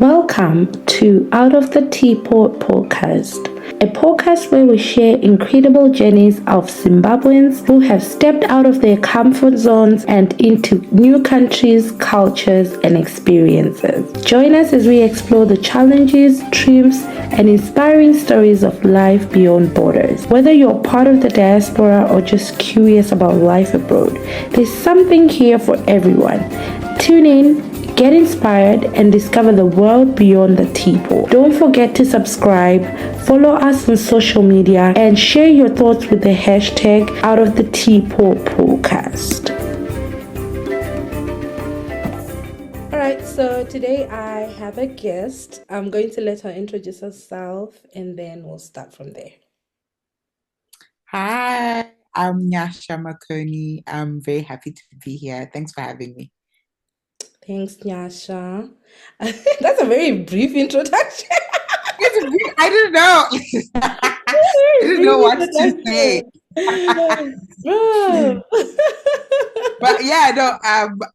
Welcome to Out of the Teapot podcast, a podcast where we share incredible journeys of Zimbabweans who have stepped out of their comfort zones and into new countries, cultures, and experiences. Join us as we explore the challenges, triumphs, and inspiring stories of life beyond borders. Whether you're part of the diaspora or just curious about life abroad, there's something here for everyone. Tune in, get inspired, and discover the world beyond the teapot. Don't forget to subscribe, follow us on social media, and share your thoughts with the hashtag Out of the Teapot podcast. Alright, so today I have a guest. I'm going to let her introduce herself and then we'll start from there. Hi, I'm Nyasha Makoni. I'm very happy to be here. Thanks for having me. Thanks, Nyasha. That's a very brief introduction. I didn't know. I didn't know what to say. But yeah, no,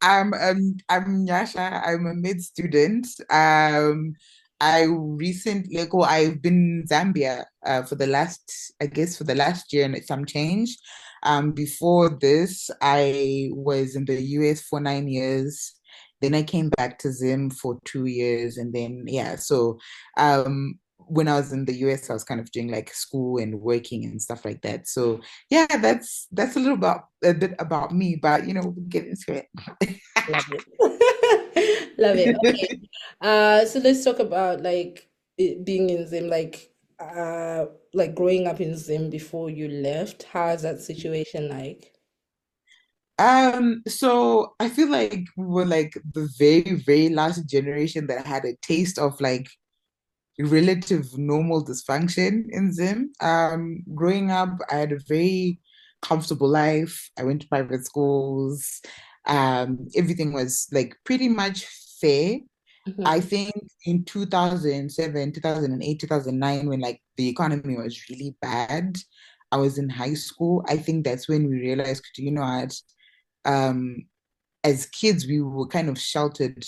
I'm Nyasha. I'm a mid student. I recently, I've been in Zambia for the last year and some change. Before this, I was in the US for 9 years. Then I came back to Zim for 2 years, and then yeah, so when I was in the US, I was kind of doing like school and working and stuff like that. So yeah, that's a bit about me, but we'll get into it. Love it. Love it. Okay. So let's talk about being in Zim, like growing up in Zim before you left. How is that situation like? So I feel like we were like the very, very last generation that had a taste of like relative normal dysfunction in Zim. Growing up, I had a very comfortable life. I went to private schools. Everything was like pretty much fair. I Mhm. think in 2007, 2008, 2009, when like the economy was really bad, I was in high school. I think that's when we realized, what, um, as kids, we were kind of sheltered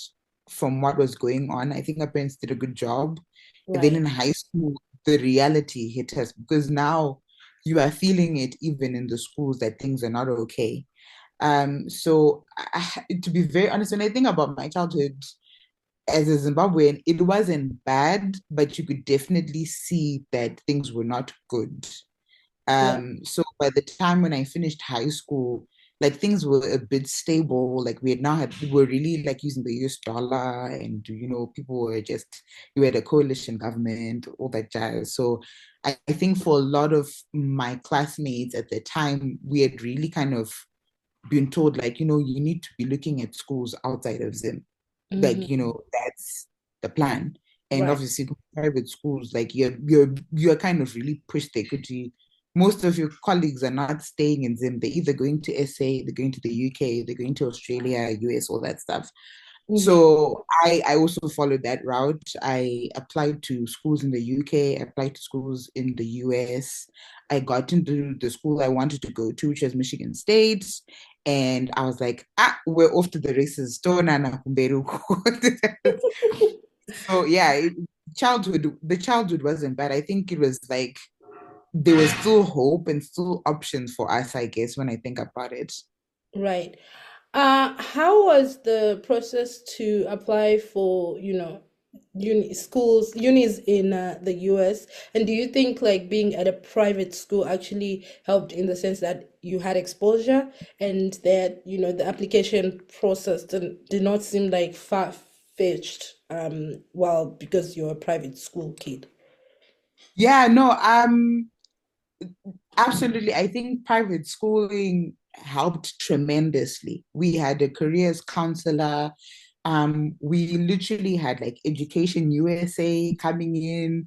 from what was going on. I think our parents did a good job. And then Right. in high school, the reality hit us because now you are feeling it even in the schools that things are not okay. So to be very honest, when I think about my childhood as a Zimbabwean, it wasn't bad, but you could definitely see that things were not good. Yeah. So by the time when I finished high school, like things were a bit stable. Like we were really like using the US dollar, and people were just, you had a coalition government, all that jazz. So I think for a lot of my classmates at the time, we had really kind of been told like, you need to be looking at schools outside of Zim. Like, Hmm. that's the plan. And Right. obviously private schools, like you're kind of really pushed there. Most of your colleagues are not staying in Zim. They're either going to SA, they're going to the UK, they're going to Australia, US, all that stuff. Hmm. So I also followed that route. I applied to schools in the UK, applied to schools in the US. I got into the school I wanted to go to, which was Michigan State. And I was like, we're off to the races. So yeah, the childhood wasn't bad. I think it was like there was still hope and still options for us, I guess, when I think about it. Right. How was the process to apply for, unis in the US? And do you think like being at a private school actually helped in the sense that you had exposure and that, the application process did not seem like far-fetched, well, because you're a private school kid? Yeah, no, absolutely. I think private schooling helped tremendously. We had a careers counselor. We literally had like Education USA coming in.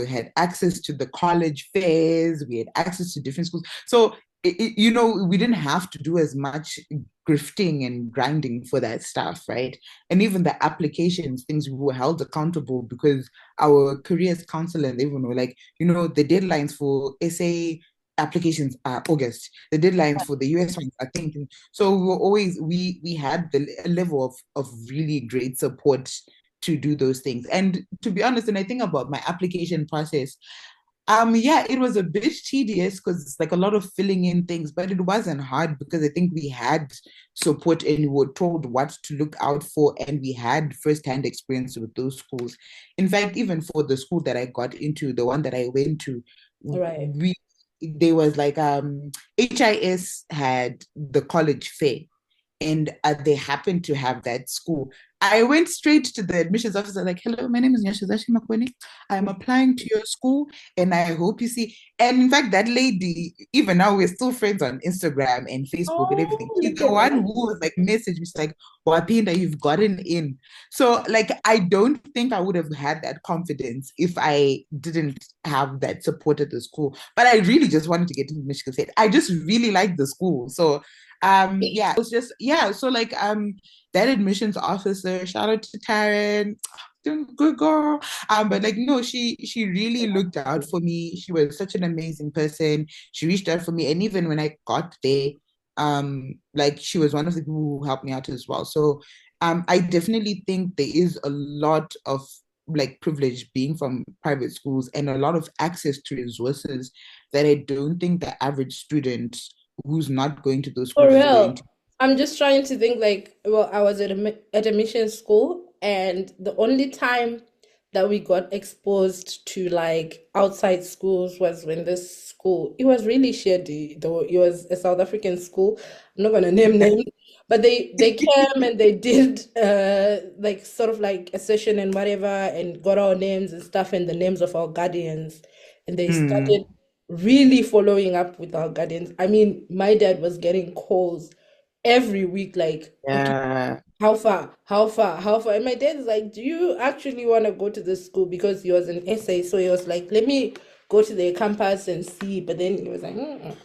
Had access to the college fairs. We had access to different schools. So we didn't have to do as much grifting and grinding for that stuff, right? And even the applications, things we were held accountable because our careers counselor and everyone were like, the deadlines for SA applications are August. The deadlines for the US ones are thinking. So we were always we had the level of really great support to do those things. And to be honest, when I think about my application process, yeah, it was a bit tedious because it's like a lot of filling in things, but it wasn't hard because I think we had support and we were told what to look out for, and we had first-hand experience with those schools. In fact, even for the school that I got into, the one that I went to, Right. we there was like HIS had the college fair, and they happened to have that school. I went straight to the admissions officer, like, hello, my name is Nyasha. I'm applying to your school, and I hope you see. And in fact, that lady, even now, we're still friends on Instagram and Facebook and everything. Oh, She's look the at one that. who was like, message me, she's like, Wapinda, you've gotten in. So, like, I don't think I would have had that confidence if I didn't have that support at the school. But I really just wanted to get into Michigan State. I just really liked the school. So, yeah, it was just, yeah, so like that admissions officer, shout out to Taryn, good girl. But like, no, she really looked out for me. She was such an amazing person. She reached out for me, and even when I got there, like, she was one of the people who helped me out as well. So I definitely think there is a lot of like privilege being from private schools, and a lot of access to resources that I don't think the average student who's not going to those For schools is going real. to. I'm just trying to think like, well, I was at a mission school, and the only time that we got exposed to like outside schools was when this school, it was really shady though. It was a South African school. I'm not gonna name names, but they came and they did like sort of like a session and whatever, and got our names and stuff and the names of our guardians, and they Mm, started really following up with our guardians. I mean, my dad was getting calls every week, like, okay, yeah. how far, how far, how far? And my dad's like, do you actually want to go to this school? Because he was an essay, so he was like, let me go to the campus and see. But then he was like, mm-mm.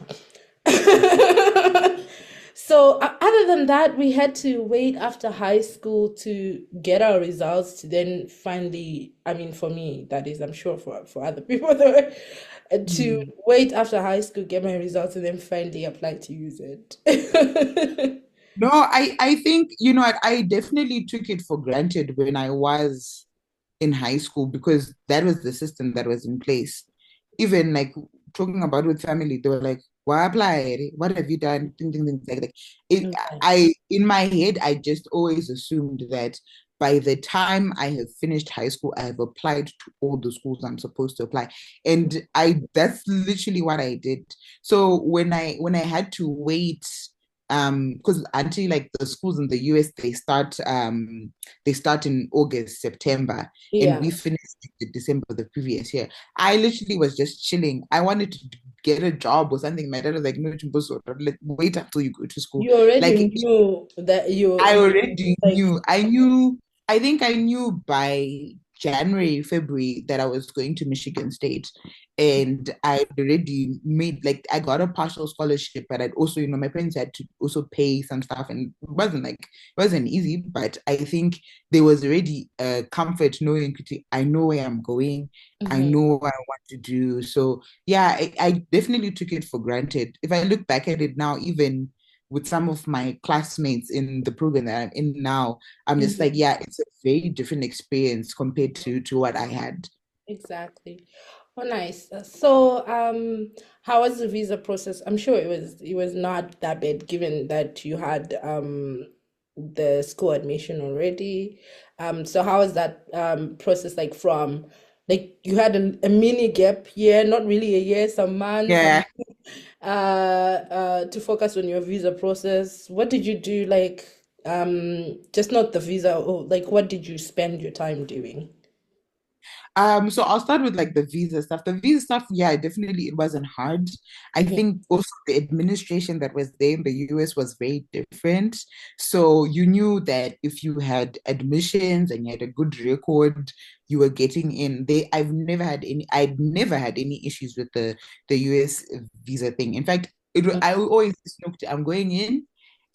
So other than that, we had to wait after high school to get our results to then finally, I mean, for me, that is, I'm sure for other people, though, to Mm. wait after high school, get my results, and then finally apply to use it. No, I think, you know, I definitely took it for granted when I was in high school because that was the system that was in place. Even like talking about with family, they were like, "Why apply? What have you done?" Things like that. It, Right. I in my head, I just always assumed that by the time I have finished high school, I have applied to all the schools I'm supposed to apply, and I that's literally what I did. So when I had to wait, because until like the schools in the US, they start in August, September, and Yeah. we finished in December the previous year. I literally was just chilling. I wanted to get a job or something. My dad was like, no, Chimboso, wait until you go to school. You already Like, knew that I you already like, knew. I think I knew by January, February that I was going to Michigan State. And I already made, like, I got a partial scholarship, but I'd also, you know, my parents had to also pay some stuff. And it wasn't easy, but I think there was already a comfort knowing I know where I'm going. I mhm. know what I want to do. So, yeah, I definitely took it for granted. If I look back at it now, even with some of my classmates in the program that I'm in now, I'm just like, Mhm. yeah, it's a very different experience compared to what I had. Exactly. Oh, nice. So, how was the visa process? I'm sure it was not that bad given that you had the school admission already. So how was that process like from like you had a mini gap year, not really a year, some months, Yeah. to focus on your visa process. What did you do like just not the visa, or like what did you spend your time doing? So I'll start with like the visa stuff. The visa stuff, yeah, definitely it wasn't hard. I Mhm. think also the administration that was there in the US was very different. So you knew that if you had admissions and you had a good record, you were getting in. I'd never had any issues with the US visa thing. In fact, I always looked, I'm going in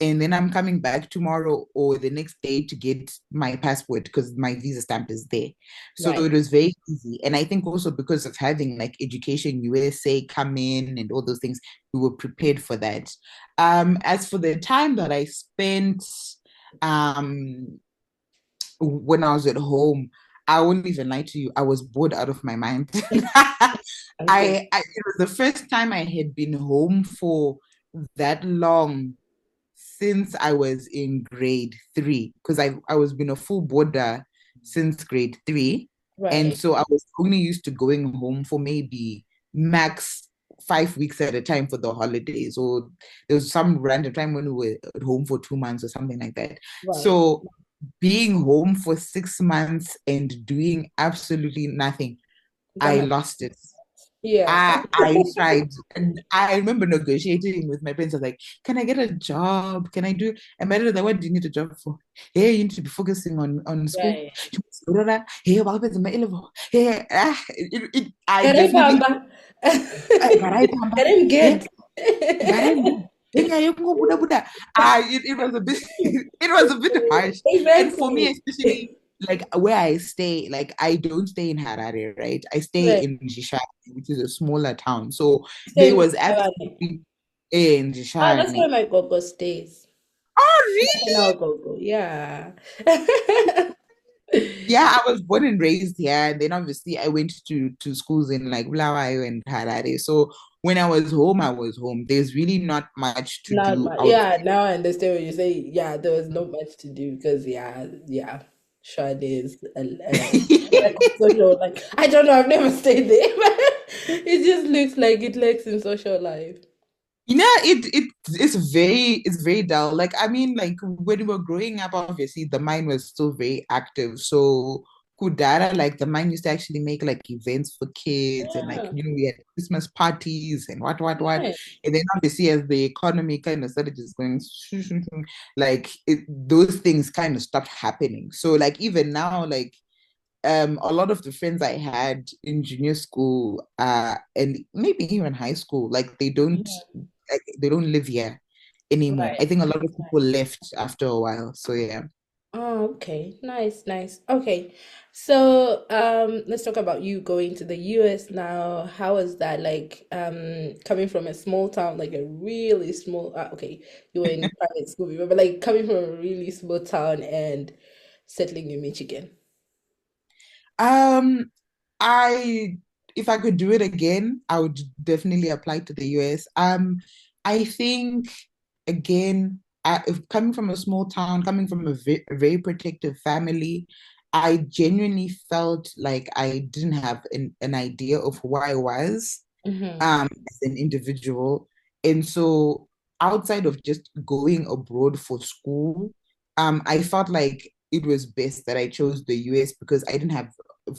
and then I'm coming back tomorrow or the next day to get my passport because my visa stamp is there. So Right. it was very easy. And I think also because of having like Education USA come in and all those things, we were prepared for that. As for the time that I spent, um, when I was at home, I wouldn't even lie to you. I was bored out of my mind. Okay. It was the first time I had been home for that long since I was in grade three, because I was been a full boarder since grade three. And Right. so I was only used to going home for maybe max 5 weeks at a time for the holidays, or there was some random time when we were at home for 2 months or something like that. Right. So being home for 6 months and doing absolutely nothing, That I must. lost it. Yeah. I tried, and I remember negotiating with my parents. I was like, "Can I get a job? Can I do?" And my dad was like, "What do you need a job for? Hey, you need to be focusing on school. Right. Hey, what happens in my level? Hey, I Kare definitely bamba. garai pamba. Kare Hey, get. garai mbu. Hey, you go Buddha Buddha. It was a bit it was a bit harsh, and for me Exactly. especially, like where I stay, like I don't stay in Harare, right? I stay Right. in Nyasha, which is a smaller town. So there Same was Avani. absolutely in Ah, that's where Nyasha. my gogo stays. Oh, National really? gogo. Yeah. Yeah, I was born and raised here, and then obviously I went to schools in like Bulawayo and Harare. So when I was home, I was home. There's really not much to Not do much. outside. Yeah, now I understand what you say. Yeah, there was not much to do because yeah, Shade is like social. Like I don't know, I've never stayed there, but it just looks like it lacks in social life. You know, it's very dull. Like I mean, like when we were growing up, obviously the mine was still very active. So Kudara, like the mine used to actually make like events for kids, and like Yeah, we had Christmas parties and what. right. And then obviously as the economy kind of started just going like those things kind of stopped happening. So like even now, like a lot of the friends I had in junior school, and maybe even high school, like they don't live here anymore. I Right. think a lot of people left after a while. So yeah. Oh, okay. Nice, nice. Okay. So, let's talk about you going to the US now. How was that like coming from a small town, like a really small okay, you were in private school before, but like coming from a really small town and settling in Michigan. Um, I if I could do it again, I would definitely apply to the US. I think again, if coming from a small town, coming from a very protective family, I genuinely felt like I didn't have an idea of who I was Mm-hmm. as an individual. And so outside of just going abroad for school, I felt like it was best that I chose the US because I didn't have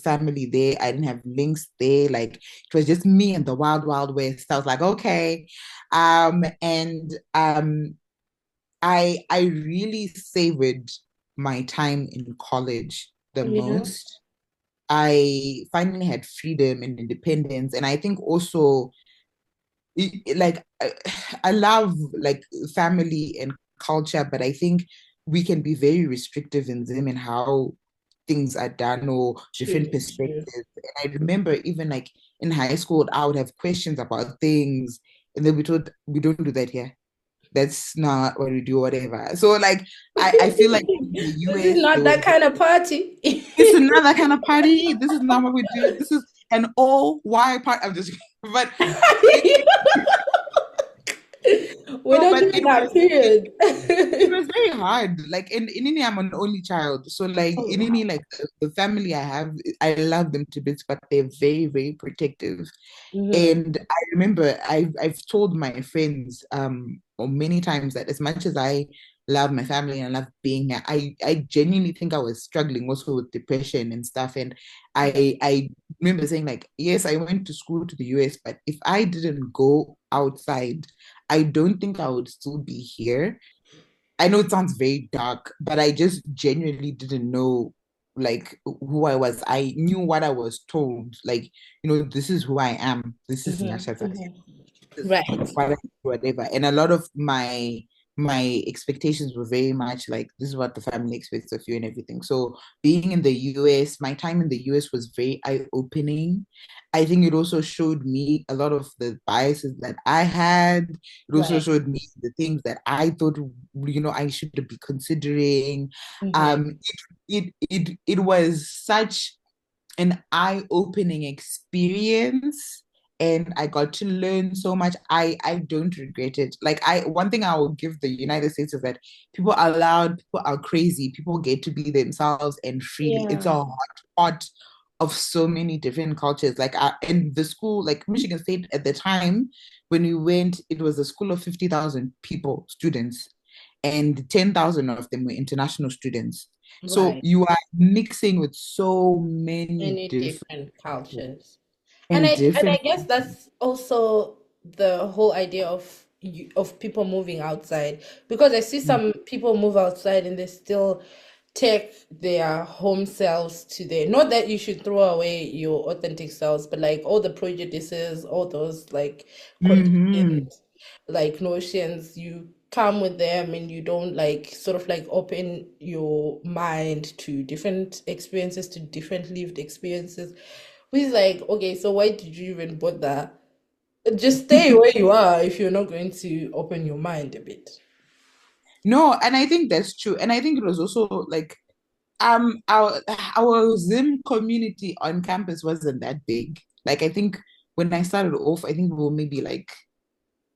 family there. I didn't have links there. Like it was just me and the wild, wild west. I was like, okay. And I really savored my time in college the Yeah. most. I finally had freedom and independence. And I think also like I love like family and culture, but I think we can be very restrictive in them and how things are done or different True, perspectives. true. And I remember even like in high school, I would have questions about things, and then we told we don't do that here. That's not what we do, whatever. So like I feel like in the This is US not there was that kind of party. it's another kind of party. This is not what we do. This is an all why party. I'm just but We no, don't but do that, period. it was very hard. Like in India, I'm an only child. So like Oh, in wow. India, like the family I have, I love them to bits, but they're very, very protective. Mm-hmm. And I remember I've told my friends many times that as much as I love my family and I love being here, I genuinely think I was struggling also with depression and stuff. And Right. I remember saying like, yes, I went to school to the US, but if I didn't go outside, I don't think I would still be here. I know it sounds very dark, but I just genuinely didn't know like who I was. I knew what I was told. Like, this is who I am. This is Mm-hmm. Nyasha. This Mm-hmm. is Right. what I do, whatever. And a lot of my my expectations were very much like this is what the family expects of you and everything. So being in the US, my time in the US was very eye-opening. I think it also showed me a lot of the biases that I had. It also Right. showed me the things that I thought, I should be considering. Mm-hmm. It was such an eye-opening experience, and I got to learn so much. I don't regret it. Like, I one thing I will give the United States is that people are loud, people are crazy, people get to be themselves and freely. It's a Yeah. hot pot of so many different cultures. Like, in the school, like Michigan State at the time when we went, it was a school of 50,000 people, students, and 10,000 of them were international students. So Right. you are mixing with so many Many different different people cultures. And and I different. guess that's also the whole idea of people moving outside, because I see some people move outside and they still take their home selves to there. Not that you should throw away your authentic selves, but like all the prejudices, all those like Mm-hmm. conditioned like notions, you come with them and you don't like sort of like open your mind to different experiences, to different lived experiences. Which is like, okay, so why did you even bother? Just stay where you are if you're not going to open your mind a bit. No, and I think that's true. And I think it was also like our Zim community on campus wasn't that big. Like, I think when I started off, I think we were maybe like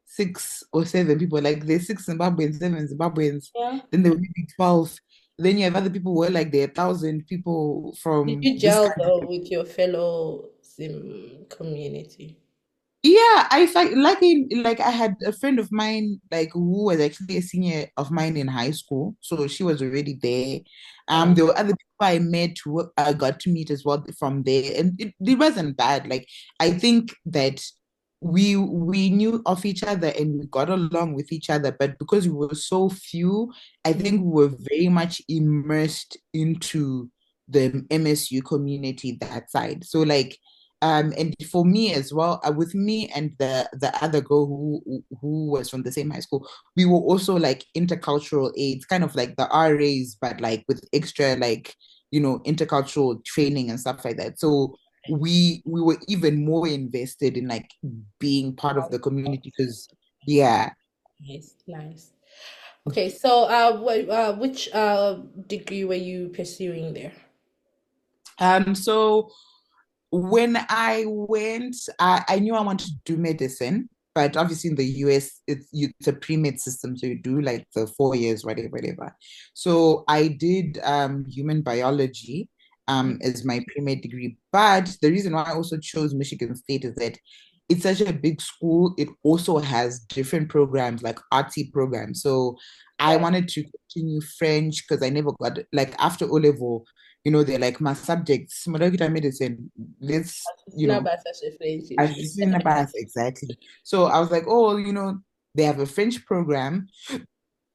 6 or 7 people. Like, there's 6 Zimbabweans, 7 Zimbabweans, Yeah. then there were maybe 12. Then you have other people who were like there are 1,000 people Did from you this gel country. though with your fellow Sim community? Yeah, I find lucky. Like, I had a friend of mine, like, who was actually a senior of mine in high school, so she was already there. Oh, There were other people I met who I got to meet as well from there, and it wasn't bad. Like, I think that we knew of each other and we got along with each other, but because we were so few, I mm, think we were very much immersed into the MSU community that side. So, like, and for me as well, with me and the other girl who was from the same high school, we were also like intercultural aides, kind of like the RAs, but like with extra, like, intercultural training and stuff like that. So we were even more invested in like being part of the community because, yeah. nice, nice. Okay, so which degree were you pursuing there? So when I went, I knew I wanted to do medicine, but obviously in the US, it's a pre-med system, so you do like the 4 years, whatever, whatever. So I did human biology as my pre-med degree. But the reason why I also chose Michigan State is that it's such a big school. It also has different programs, like artsy programs. So I Right. wanted to continue French because I never got, like, after O level, they're like my subjects, molecular medicine. Let's, I Friendship. in the past, exactly. So I was like, oh, they have a French program,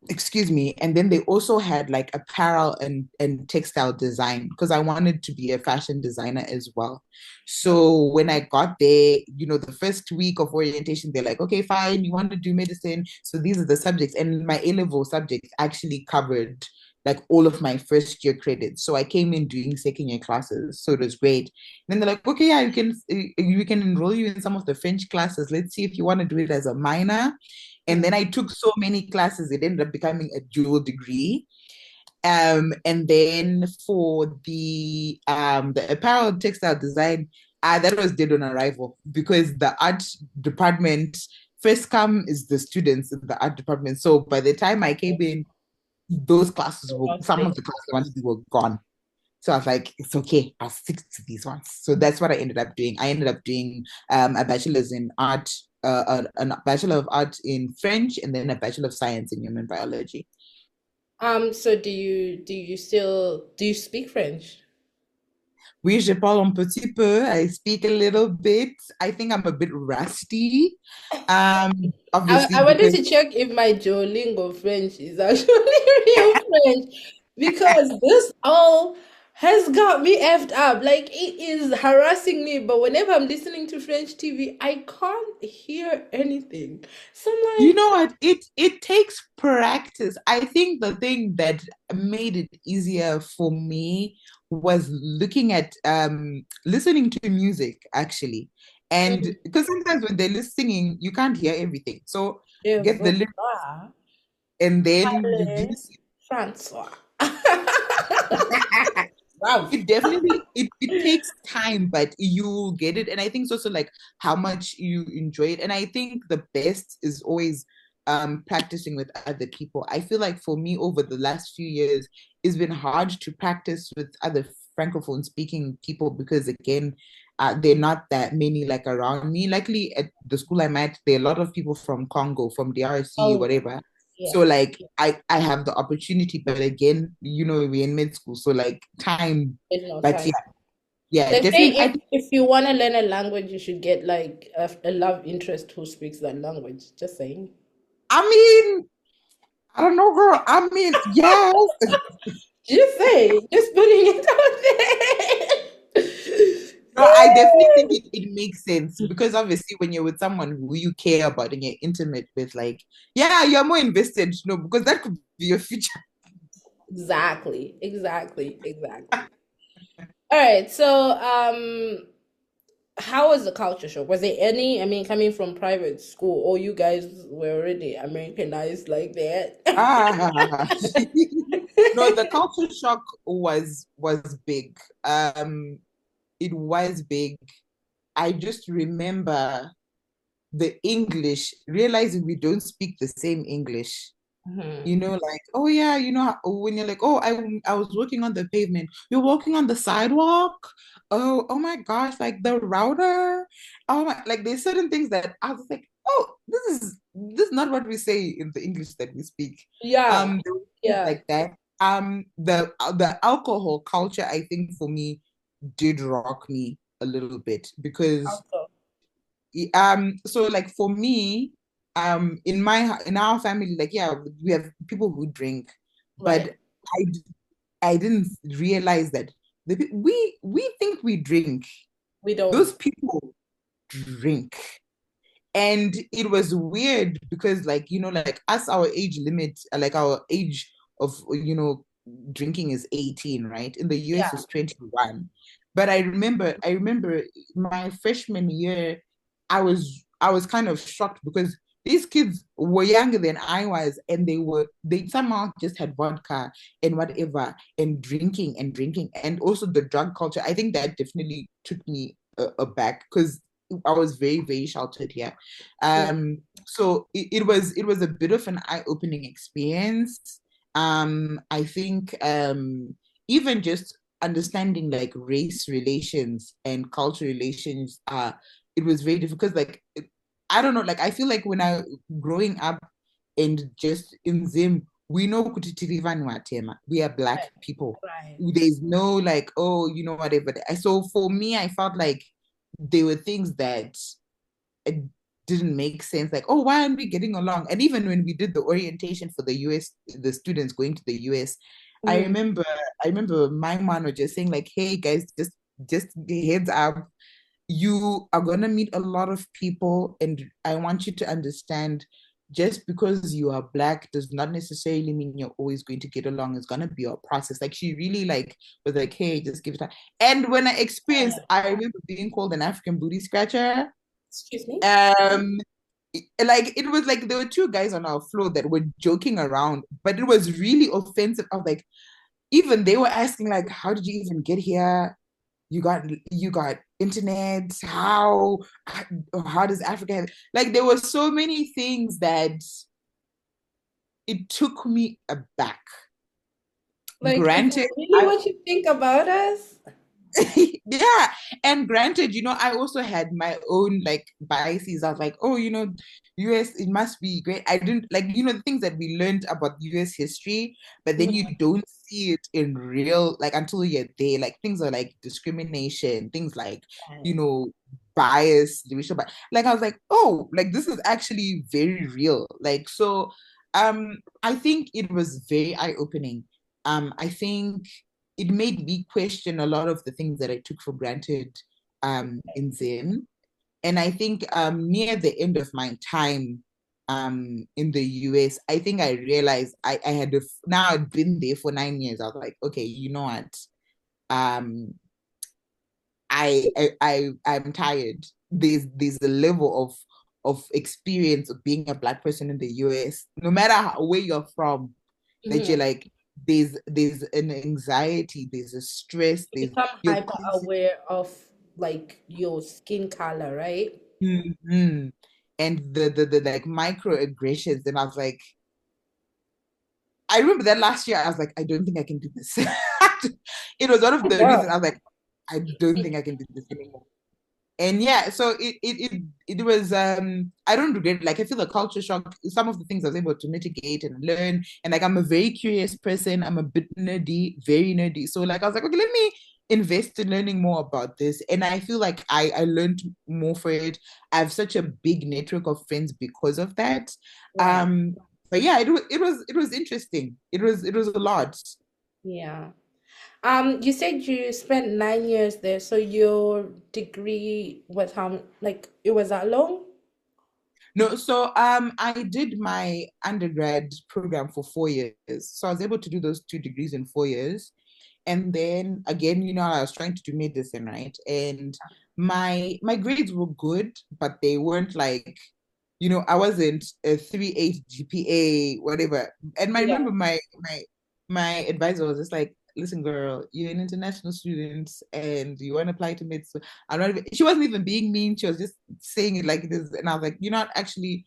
excuse me, and then they also had like apparel and textile design because I wanted to be a fashion designer as well. So when I got there, the first week of orientation, they're like, okay, fine, you want to do medicine, so these are the subjects, and my A-level subjects actually covered like all of my first year credits. So I came in doing second year classes, so it was great. And then they're like, okay, yeah, you can enroll you in some of the French classes. Let's see if you want to do it as a minor. And then I took so many classes, it ended up becoming a dual degree. And then for the apparel textile design, that was dead on arrival because the art department first come is the students in the art department. So by the time I came in, those classes were some of the classes I wanted to were gone. So I was like, it's okay, I'll stick to these ones. So that's what I ended up doing. I ended up doing a bachelor's in art, a bachelor of art in French, and then a bachelor of science in human biology. So do you speak French? Oui, je parle un petit peu. I speak a little bit. I think I'm a bit rusty. I Obviously wanted because to check if my Duolingo French is actually real French, because this all has got me effed up. Like it is harassing me. But whenever I'm listening to French TV, I can't hear anything. So I'm You like, know what? It takes practice. I think the thing that made it easier for me was looking at listening to music actually. And mm, because sometimes when they're singing, you can't hear everything. So je get the veux lyrics pas and then you do parler Francois. Wow. it takes time, but you get it. And I think it's also like how much you enjoy it. And I think the best is always practicing with other people. I feel like for me over the last few years, it's been hard to practice with other francophone speaking people because again, they're not that many like around me. Luckily at the school I'm at, there are a lot of people from Congo, from DRC, Oh, whatever. yeah. So like I have the opportunity, but again, you know, we're in mid school, so like time. There's no But time. yeah, They say definitely. I think, if you want to learn a language, you should get like a love interest who speaks that language. Just saying. I mean, I don't know, girl. I mean, yes. Just say, just putting it out No, I definitely think there. it makes sense because obviously when you're with someone who you care about and you're intimate with, like, yeah, you're more invested, you know, because that could be your future. Exactly, exactly, exactly. All right, so how was the culture shock? Was there any? I mean, coming from private school, or you guys were already Americanized like that? Ah, no, the culture shock was big. It was big. I just remember the English, realizing we don't speak the same English. You Mhm. know, like, oh yeah, you know, when you're like, oh, I was walking on the pavement. You're walking on the sidewalk. Oh my gosh, like the router. Oh my, like there's certain things that I was like, oh, this is not what we say in the English that we speak. Yeah, There were things yeah. like that. The alcohol culture, I think for me did rock me a little bit because Also, so like for me in our family, like yeah, we have people who drink, right. but i I didn't realize that we think we drink, We those don't. people drink. And it was weird because like you know, like us, our age limit, like our age of you know drinking is 18, right? In the US Yeah. is 21. But I remember my freshman year, I was kind of shocked because these kids were younger than I was, and they somehow just had vodka and whatever and drinking, and also the drug culture. I think that definitely took me aback because I was very, very sheltered here. Mm, So it was a bit of an eye-opening experience. I think even just understanding like race relations and culture relations, it was very difficult. Like I don't know, like I feel like when I growing up and just in Zim, we know kuti tiri vanhu vatema. We are black people. right. There's no like, oh, you know, whatever. So for me, I felt like there were things that it didn't make sense. Like, oh, why aren't we getting along? And even when we did the orientation for the US, the students going to the US, I Mm, remember, I remember my man was just saying like, hey guys, just heads up, you are gonna meet a lot of people, and I want you to understand. Just because you are black does not necessarily mean you're always going to get along. It's gonna be a process. Like she really like was like, hey, just give it time. And when I experienced, right. I remember being called an African booty scratcher. Excuse me? um like it was like there were two guys on our floor that were joking around, but it was really offensive. I was like, even they were asking like, how did you even get here? You got internet? How does Africa have, like there were so many things that it took me aback. Like, is Granted, that really what you think about us? yeah, and granted, you know, I also had my own like biases. I was like, oh, you know, US, it must be great. I didn't like, you know, the things that we learned about US history, but then you Mhm. don't see it in real, like until you're there. Like things are like discrimination, things like, you Right. know, bias, racial bias. Like I was like, oh, like this is actually very real. Like so, I think it was very eye-opening. I think it made me question a lot of the things that I took for granted in Zim. And I think near the end of my time in the US, I think I realized I had now I'd been there for 9 years. I was like, okay, you know what? Um, I'm tired. There's a level of experience of being a Black person in the US, no matter where you're from, that you're like, there's an anxiety, there's a stress, You there's become you're hyper aware of like your skin color, right? Mhm. And the like microaggressions. And I was like, I remember that last year, I was like, I don't think I can do this. It was one of the reasons I was like, I don't think I can do this anymore. And yeah, so it was I don't regret it. Like I feel the culture shock, some of the things I was able to mitigate and learn. And like I'm a very curious person. I'm a bit nerdy, very nerdy. So like I was like, okay, let me invest in learning more about this. And I feel like I learned more for it. I have such a big network of friends because of that. Right. But yeah, it was interesting. It was a lot. Yeah. You said you spent 9 years there, so your degree was how, like, it was that long? No, so I did my undergrad program for 4 years. So I was able to do those 2 degrees in 4 years. And then again, I was trying to do medicine, right? And my grades were good, but they weren't like, I wasn't a 3.8 GPA, whatever. And I Yeah. remember my advisor was just like, listen, girl, you're an international student and you want to apply to med school. I'm not even, she wasn't even being mean. She was just saying it like this. And I was like, actually,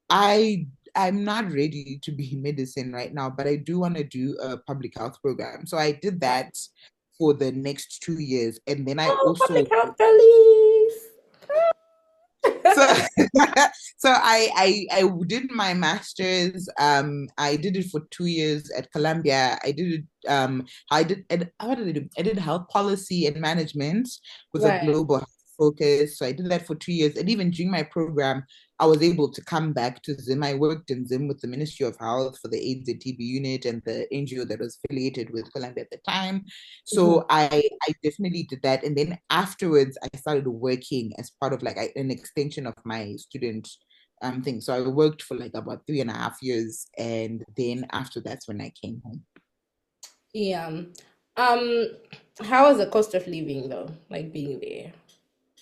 I I'm not ready to be in medicine right now, but I do want to do a public health program. So I did that for the next 2 years. And then I Oh, also public health police. so so I did my master's. I did it for 2 years at Columbia. I did it. What did I do? I did health policy and management with a Right. global health focus. So I did that for 2 years, and even during my program, I was able to come back to Zim. I worked in Zim with the Ministry of Health for the AIDS and TB unit and the NGO that was affiliated with Columbia at the time. Mhm. So I definitely did that. And then afterwards, I started working as part of like an extension of my student thing. So I worked for like about 3.5 years. And then after that's when I came home. Yeah. Um, how was the cost of living though? Like being there?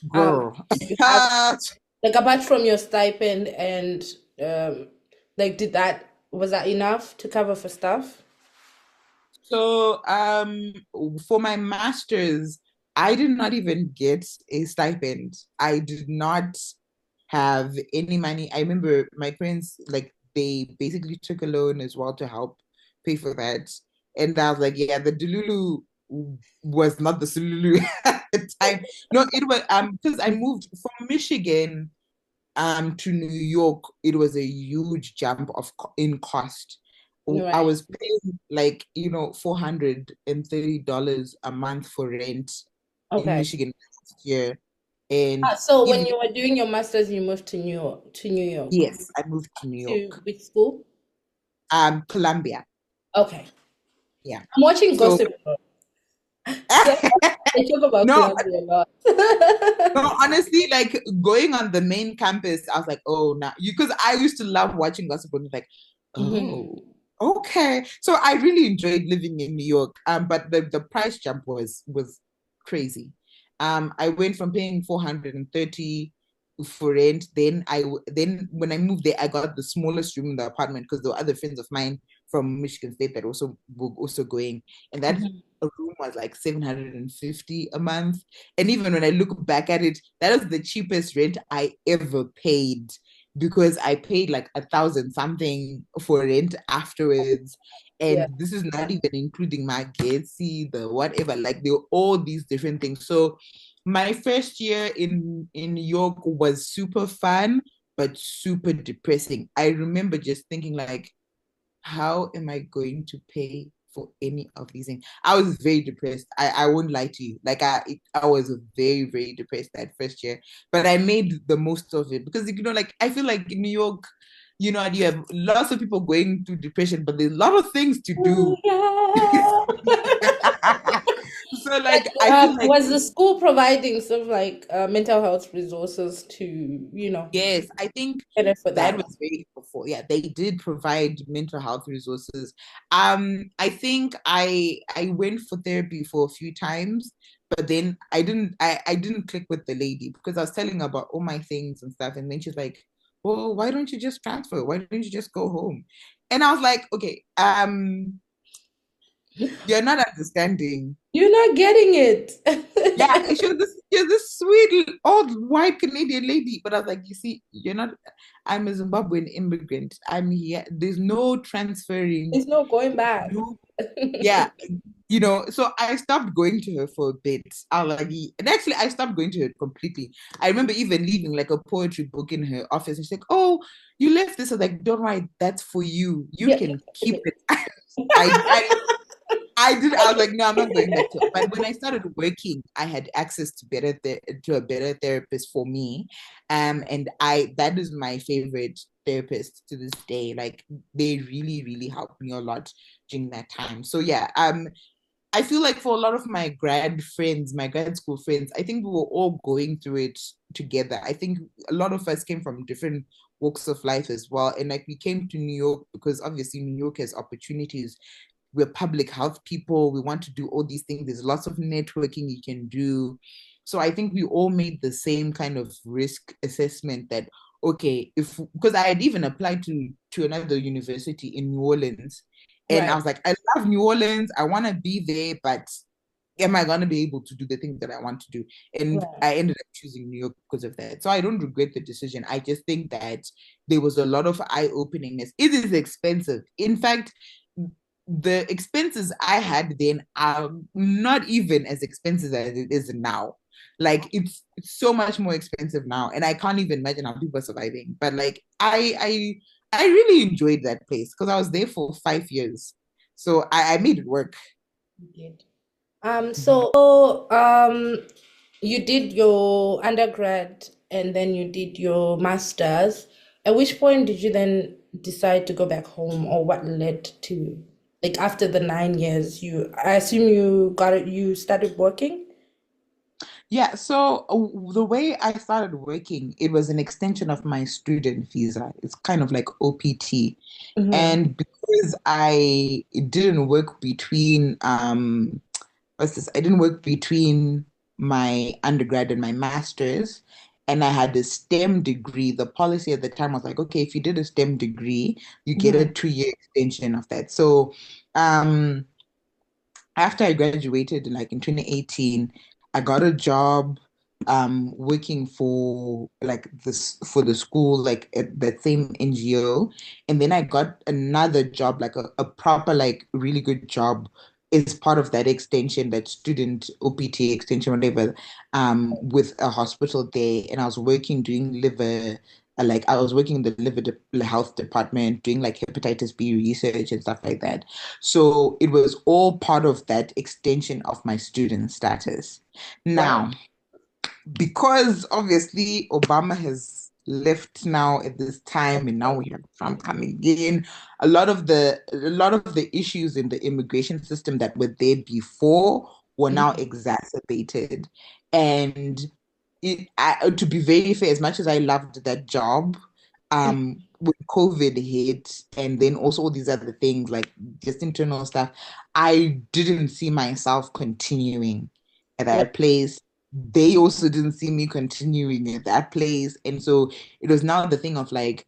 Girl. You have like apart from your stipend and um, like was that enough to cover for stuff? So for my master's, I did not even get a stipend. I did not have any money. I remember my parents, like, they basically took a loan as well to help pay for that. And I was like, yeah, the Delulu was not the Sululu at the time. No, it was because I moved from Michigan to New York. It was a huge jump in cost. I Right. was paying like, $430 a month for rent in Okay. Michigan last year. And So when even you were doing your master's, you moved to New York. yes, I moved to New To York. which school? Columbia. Okay. Yeah. I'm watching So Gossip Girl. So they talk about no, Colombia a lot. no, honestly, like going on the main campus, I was like, oh, now because I used to love watching Gossip Girl. Like, Mhm. oh, okay. So I really enjoyed living in New York. But the price jump was crazy. I went from paying 430 for rent. Then when I moved there, I got the smallest room in the apartment because there were other friends of mine from Michigan State that also were also going, and that Mhm. room was like 750 a month. And even when I look back at it, that was the cheapest rent I ever paid because I paid like 1,000 something for rent afterwards. Yeah. And this is not even including my Gatsy, the whatever, like there were all these different things. So my first year in New York was super fun, but super depressing. I remember just thinking like, how am I going to pay for any of these things? I was very depressed. I won't lie to you. Like I was very, very depressed that first year. But I made the most of it because like I feel like in New York, you have lots of people going through depression, but there's a lot of things to Oh, do. yeah. So like I feel like Was the school providing sort of like mental health resources to, yes, I think better for that that? was very helpful. Yeah, they did provide mental health resources. I think I went for therapy for a few times, but then I didn't click with the lady because I was telling her about all my things and stuff, and then she's like, "Well, why don't you just transfer? Why don't you just go home?" And I was like, "Okay, you're not understanding." You're not getting Yeah, it. she was this sweet old white Canadian lady. But I was like, you see, you're not, I'm a Zimbabwean immigrant. I'm here. There's no transferring. It's not going back. No, yeah, so I stopped going to her for a bit. I was like, and actually, I stopped going to her completely. I remember even leaving like a poetry book in her office, and she's like, "Oh, you left this." I was like, "Don't worry, that's for you. You Yeah. can keep it." I did. I was like, no, I'm not going back to it. But when I started working, I had access to to a better therapist for me, and I that is my favorite therapist to this day. Like they really, really helped me a lot during that time. So yeah, I feel like for a lot of my grad friends, my grad school friends, I think we were all going through it together. I think a lot of us came from different walks of life as well, and like we came to New York because obviously New York has opportunities. We're public health people. We want to do all these things. There's lots of networking you can do. So I think we all made the same kind of risk assessment that, okay, if because I had even applied to another university in New Orleans, and I Right. was like, I love New Orleans. I want to be there, but am I going to be able to do the things that I want to do? And Right. I ended up choosing New York because of that. So I don't regret the decision. I just think that there was a lot of eye openingness. It is expensive. In fact, the expenses I had then are not even as expensive as it is now. Like it's so much more expensive now, and I can't even imagine how people are surviving. But like I really enjoyed that place because I was there for 5 years, so I made it work. You did. Mhm. You did your undergrad and then you did your master's. At which point did you then decide to go back home, or what led to, like, after the 9 years, I assume you started working? Yeah, so the way I started working, it was an extension of my student visa. It's kind of like OPT. Mm-hmm. And because I didn't work between what's this? I didn't work between my undergrad and my master's, and I had a STEM degree. The policy at the time was like, okay, if you did a STEM degree, you get a Mm-hmm. 2 year extension of that. So um after I graduated, like in 2018, I got a job working for like this for the school, like at that same NGO. And then I got another job, like a proper, like really good job as part of that extension, that student OPT extension, whatever, with a hospital there. And I was working doing liver like I was working in the health department doing like hepatitis B research and stuff like that. So it was all part of that extension of my student status. Right. Now, because obviously Obama has left now at this time, and now we have Trump coming in, a lot of the issues in the immigration system that were there before were now Mhm. exacerbated. And to be very fair, as much as I loved that job, when COVID hit, and then also all these other things like just internal stuff, I didn't see myself continuing at Right. that place. They also didn't see me continuing at that place. And so it was now the thing of like,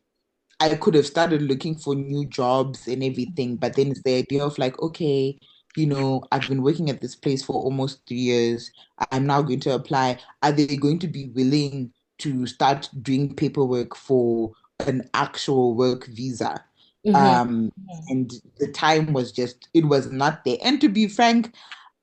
I could have started looking for new jobs and everything, but then it's the idea of like, okay, I've been working at this place for almost 3 years. I'm now going to apply. Are they going to be willing to start doing paperwork for an actual work visa? Mm-hmm. Um, and the time was just, it was not there. And to be frank,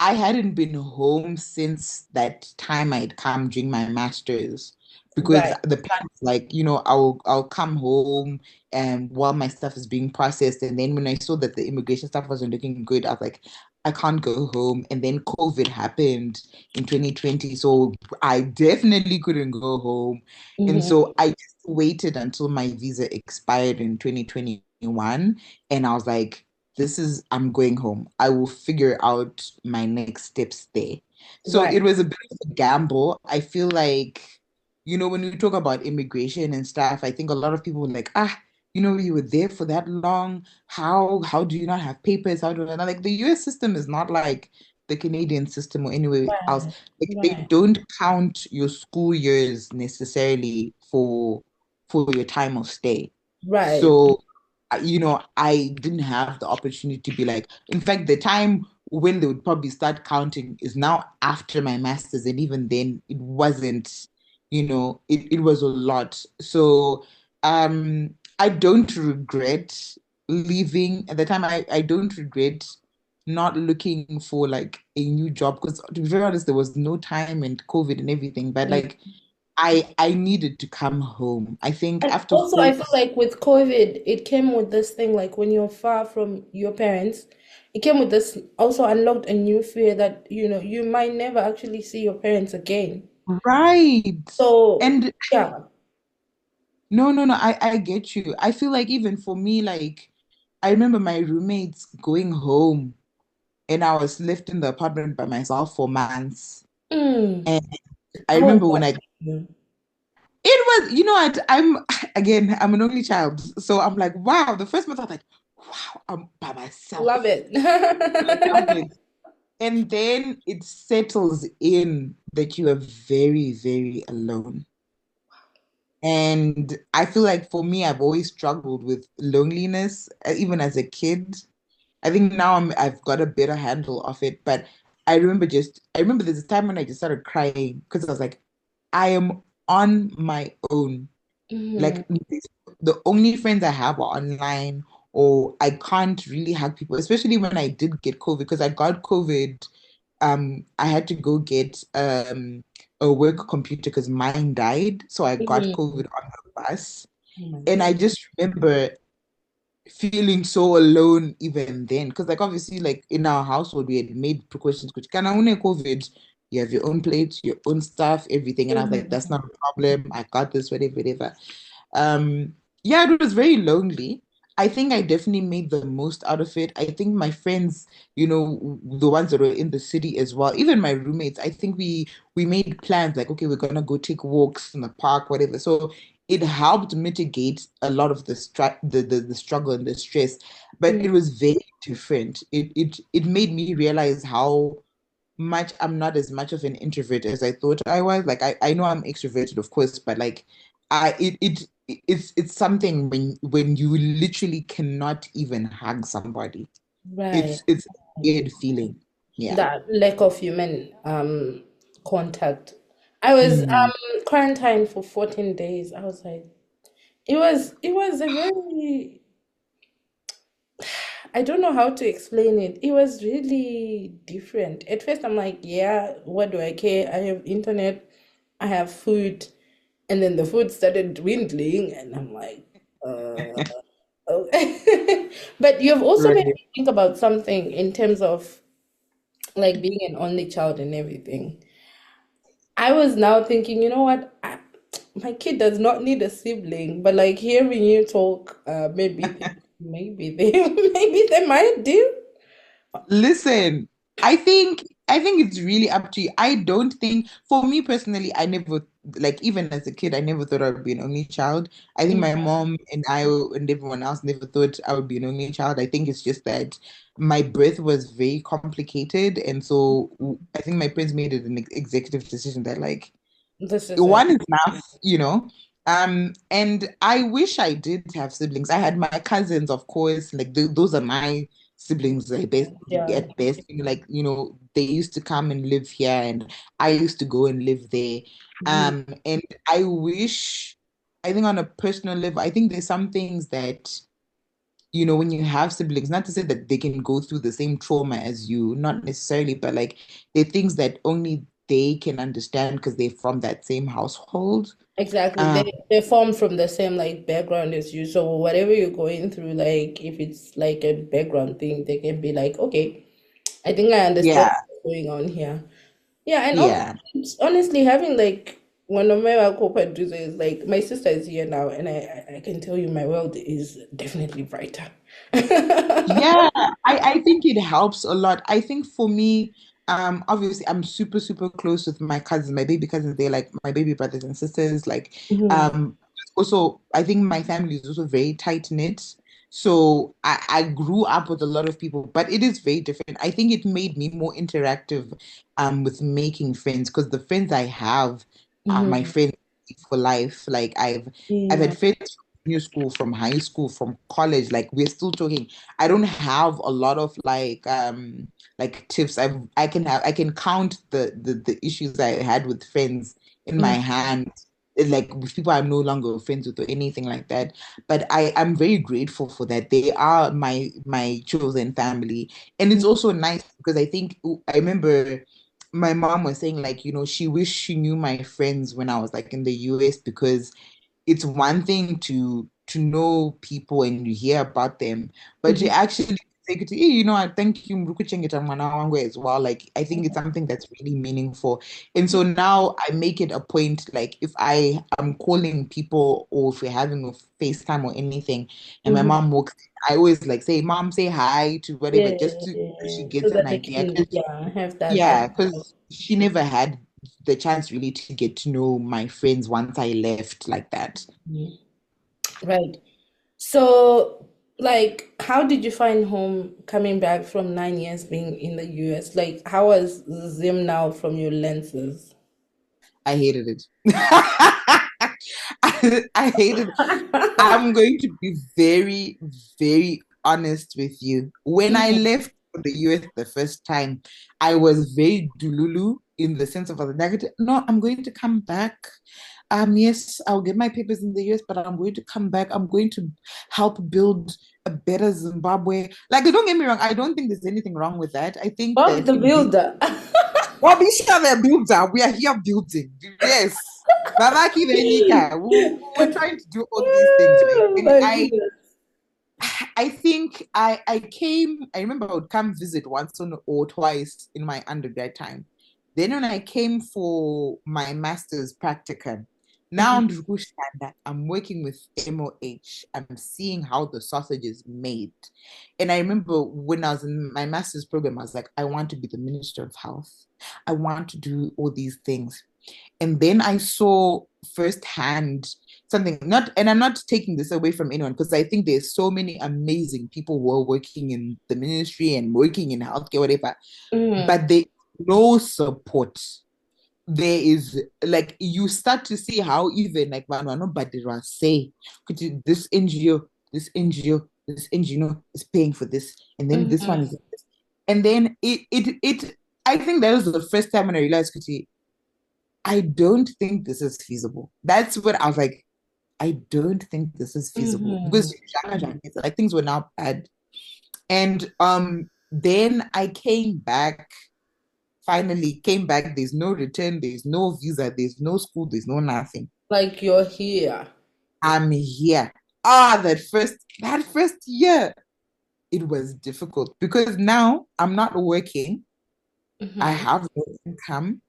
I hadn't been home since that time I'd come during my master's because Right. the plan is like, I'll come home and while my stuff is being processed. And then when I saw that the immigration stuff wasn't looking good, I was like, I can't go home. And then COVID happened in 2020. So I definitely couldn't go home. And Mm-hmm. so I just waited until my visa expired in 2021. And I was like, I'm going home. I will figure out my next steps there. So Right. it was a bit of a gamble. I feel like, when we talk about immigration and stuff, I think a lot of people were like, you were there for that long. How do you not have papers? How do you not like the US system is not like the Canadian system or anywhere else. Right. Like they Right. don't count your school years necessarily for your time of stay. Right. So I didn't have the opportunity to be like, in fact, the time when they would probably start counting is now after my master's. And even then, it wasn't, it was a lot. So I don't regret leaving at the time. I don't regret not looking for like a new job because to be very honest, there was no time and COVID and everything. But Mm. like I needed to come home. I think And after also, four I feel like with COVID, it came with this thing like when you're far from your parents, it came with this also unlocked a new fear that, you might never actually see your parents again. right. So, And yeah. no, I get you. I feel like even for me, like I remember my roommates going home and I was left in the apartment by myself for months. Mm. And I How was remember when that I for you? it was, I'm again, I'm an only child. So I'm like, wow, the first month I was like, wow, I'm by Love myself. it. I love it. And then it settles in that you are very, very alone. And I feel like for me, I've always struggled with loneliness, even as a kid. I think now I've got a better handle of it. But I remember there's a time when I just started crying because I was like, I am on my own. Mhm. Like the only friends I have are online, or I can't really hug people, especially when I did get COVID, because I got COVID. I had to go get a work computer because mine died. So I got Mhm. COVID on the bus. Oh my And God. I just remember feeling so alone even then. Because like obviously like in our household we had made precautions because can I COVID, you have your own plates, your own stuff, everything. And I was like, that's Mhm. not a problem. I got this, whatever, whatever. Yeah, it was very lonely. I think I definitely made the most out of it. I think my friends, the ones that were in the city as well, even my roommates, I think we made plans like, okay, we're gonna go take walks in the park, whatever. So it helped mitigate a lot of the struggle and the stress, but Mhm. it was very different. It made me realize how much I'm not as much of an introvert as I thought I was. Like I know I'm extroverted, of course, but like it's something when you literally cannot even hug somebody. Right. It's a weird feeling. Yeah. That lack of human contact. I was Mm. quarantined for 14 days. I was like, it was a very, I don't know how to explain it. It was really different. At first, I'm like, yeah, what do I care? I have internet, I have food, and then the food started dwindling, and I'm like, uh, oh. But you've also made Right. me think about something in terms of like being an only child and everything. I was now thinking, you know what? My kid does not need a sibling, but like hearing you talk, maybe they maybe they might do. Listen, I think it's really up to you. I don't think for me personally, I never like even as a kid, I never thought I would be an only child. I think my mom and I and everyone else never thought I would be an only child. I think it's just that my birth was very complicated, and so I think my parents made it an executive decision that like This is it. one is enough. And I wish I did have siblings. I had my cousins, of course, like those are my siblings, like best Yeah. at best. Like, they used to come and live here and I used to go and live there. Mhm. And I think on a personal level, I think there's some things that when you have siblings, not to say that they can go through the same trauma as you, not necessarily, but like they're things that only they can understand because they're from that same household. Exactly. Um, They form from the same like background as you. So whatever you're going through, like if it's like a background thing, they can be like, okay, I think I understand yeah, what's going on here. Yeah, and also yeah. honestly, having like one of my co-producers is like my sister is here now, and I can tell you my world is definitely brighter. Yeah, I think it helps a lot. I think for me, obviously I'm super, super close with my cousins, my baby cousins. They're like my baby brothers and sisters. Like, Mm-hmm. also I think my family is also very tight knit. So I grew up with a lot of people, but it is very different. I think it made me more interactive with making friends because the friends I have are my Mm-hmm. friends for life. Like I've Yeah. had friends from junior school, from high school, from college. Like we're still talking. I don't have a lot of like tips. I can count the issues I had with friends in my Mm-hmm. hand, like with people I'm no longer friends with or anything like that. But I'm very grateful for that. They are my chosen family. And it's also nice because I remember my mom was saying like, she wished she knew my friends when I was like in the US because it's one thing to know people and you hear about them, but you Mm-hmm. actually take it to, I thank you Mrukuchengeta mwana wangu as well. Like I think it's something that's really meaningful. And so now I make it a point, like if I am calling people or if we're having a FaceTime or anything, and my Mm-hmm. mom walks in, I always like say, Mom, say hi to whatever, Yeah, just to she so gets an that they idea. can, yeah, have that Yeah, idea. because she never had the chance really to get to know my friends once I left like that. Mhm. Right. So, like, how did you find home coming back from 9 years being in the US? Like, how was Zim now from your lenses? I hated it. I hated it. I'm going to be very, very honest with you. When I Mhm. left for the US the first time, I was very dululu in the sense of I was negative. No, I'm going to come back. Yes, I'll get my papers in the US, but I'm going to come back. I'm going to help build a better Zimbabwe. Like, don't get me wrong, I don't think there's anything wrong with that. I think Bob that the in being Builder. well, we share the builder. We are here building. Yes. Babaki Venika. We're trying to do all these things, right? Oh And my I goodness. I think I remember I would come visit once or twice in my undergrad time. Then when I came for my master's practicum, now Mhm. I'm working with MOH. I'm seeing how the sausage is made. And I remember when I was in my master's program, I was like, I want to be the Minister of Health. I want to do all these things. And then I saw firsthand something, not, and I'm not taking this away from anyone because I think there's so many amazing people who are working in the ministry and working in healthcare, whatever, Mhm. but they no support. There is like you start to see how even like nobody will say this NGO, this NGO is paying for this, and then this one Mhm. is, and then it I think that was the first time when I realized, Kuti, I don't think this is feasible. That's what I was like. I don't think this is feasible Mhm. because like things were now bad. And then I came back, finally came back. There's no return, there's no visa, there's no school, there's no nothing. Like you're here. I'm here. That first year, it was difficult because now I'm not working. I Mhm. have no income.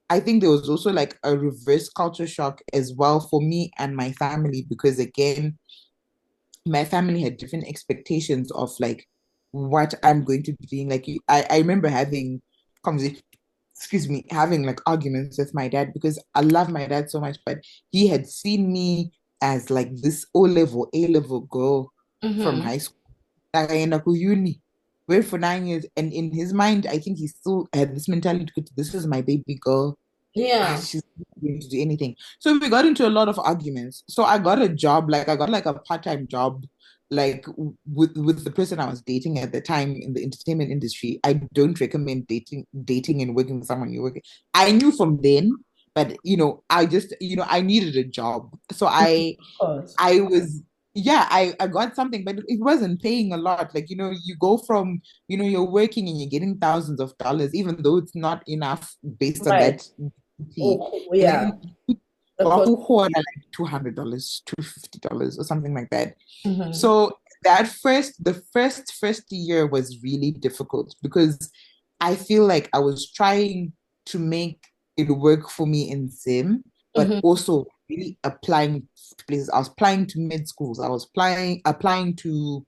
I think there was also like a reverse culture shock as well for me and my family because again, my family had different expectations of like what I'm going to be doing. Like I remember having conversations, excuse me, having like arguments with my dad because I love my dad so much, but he had seen me as like this A level girl from Mhm. high school. Like I end up with uni. Wait for 9 years. And in his mind, I think he still had this mentality, this is my baby girl. Yeah. She's not going to do anything. So we got into a lot of arguments. So I got a job, like I got like a part-time job, like with the person I was dating at the time in the entertainment industry. I don't recommend dating and working with someone you're working. I knew from then, but I just, I needed a job. So Of course. I was, yeah, I got something, but it wasn't paying a lot. Like, you go from, you're working and you're getting thousands of dollars, even though it's not enough based on Right. that. And Oh, yeah. then The cost. like $200, $250 or something like that. Mhm. So the first year was really difficult because I feel like I was trying to make it work for me in Zim, but Mhm. also really applying to places. I was applying to med schools. I was applying to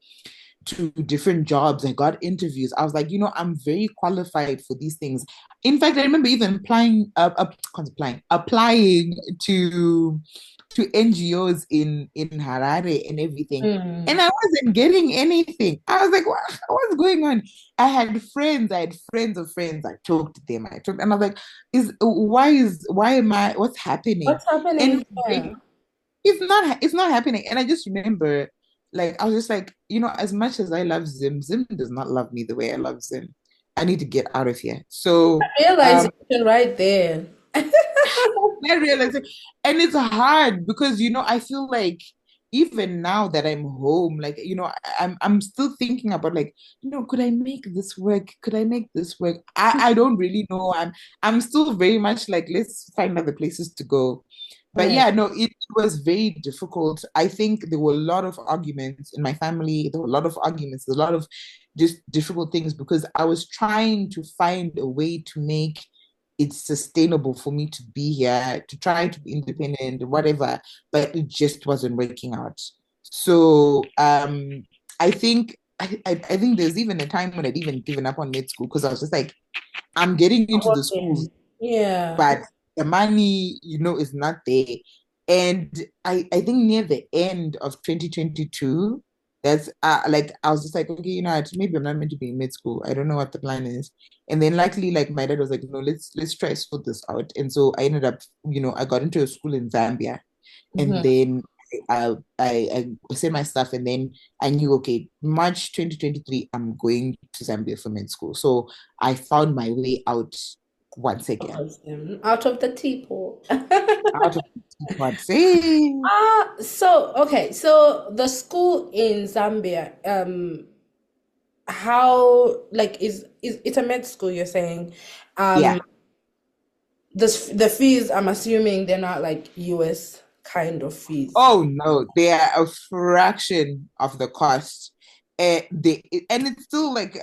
to different jobs. I got interviews. I was like, I'm very qualified for these things. In fact, I remember even applying to NGOs in Harare and everything. And I wasn't getting anything. I was like, what's going on? I had friends of friends. I talked to them. And I was like, what's happening? What's happening And here? it's not happening. And I just remember, like, I was just like, as much as I love Zim does not love me the way I love Zim. I need to get out of here. So Realization right there. I realized it. And it's hard because I feel like even now that I'm home, like I'm still thinking about, like, could I make this work? Could I make this work? I don't really know. I'm still very much like, let's find other places to go. But Yeah. yeah, no, it was very difficult. I think there were a lot of arguments in my family. There were a lot of arguments, a lot of just difficult things because I was trying to find a way to make it's sustainable for me to be here, to try to be independent, whatever, but it just wasn't working out. So I think there's even a time when I'd even given up on med school because I was just like, I'm getting into the schools, Yeah. but the money, is not there. And I think near the end of 2022, that's like I was just like, okay, maybe I'm not meant to be in mid school. I don't know what the plan is. And then luckily, like my dad was like, no, let's try sort this out. And so I ended up, I got into a school in Zambia, and then I said my stuff, and then I knew, okay, March 2023, I'm going to Zambia for med school. So I found my way out once again. Out of the teapot. Out of Teapot. Say, So the school in Zambia, how, like, is it's a med school, you're saying? yeah. The fees, I'm assuming they're not like US kind of fees. Oh no, they are a fraction of the cost. And it's still like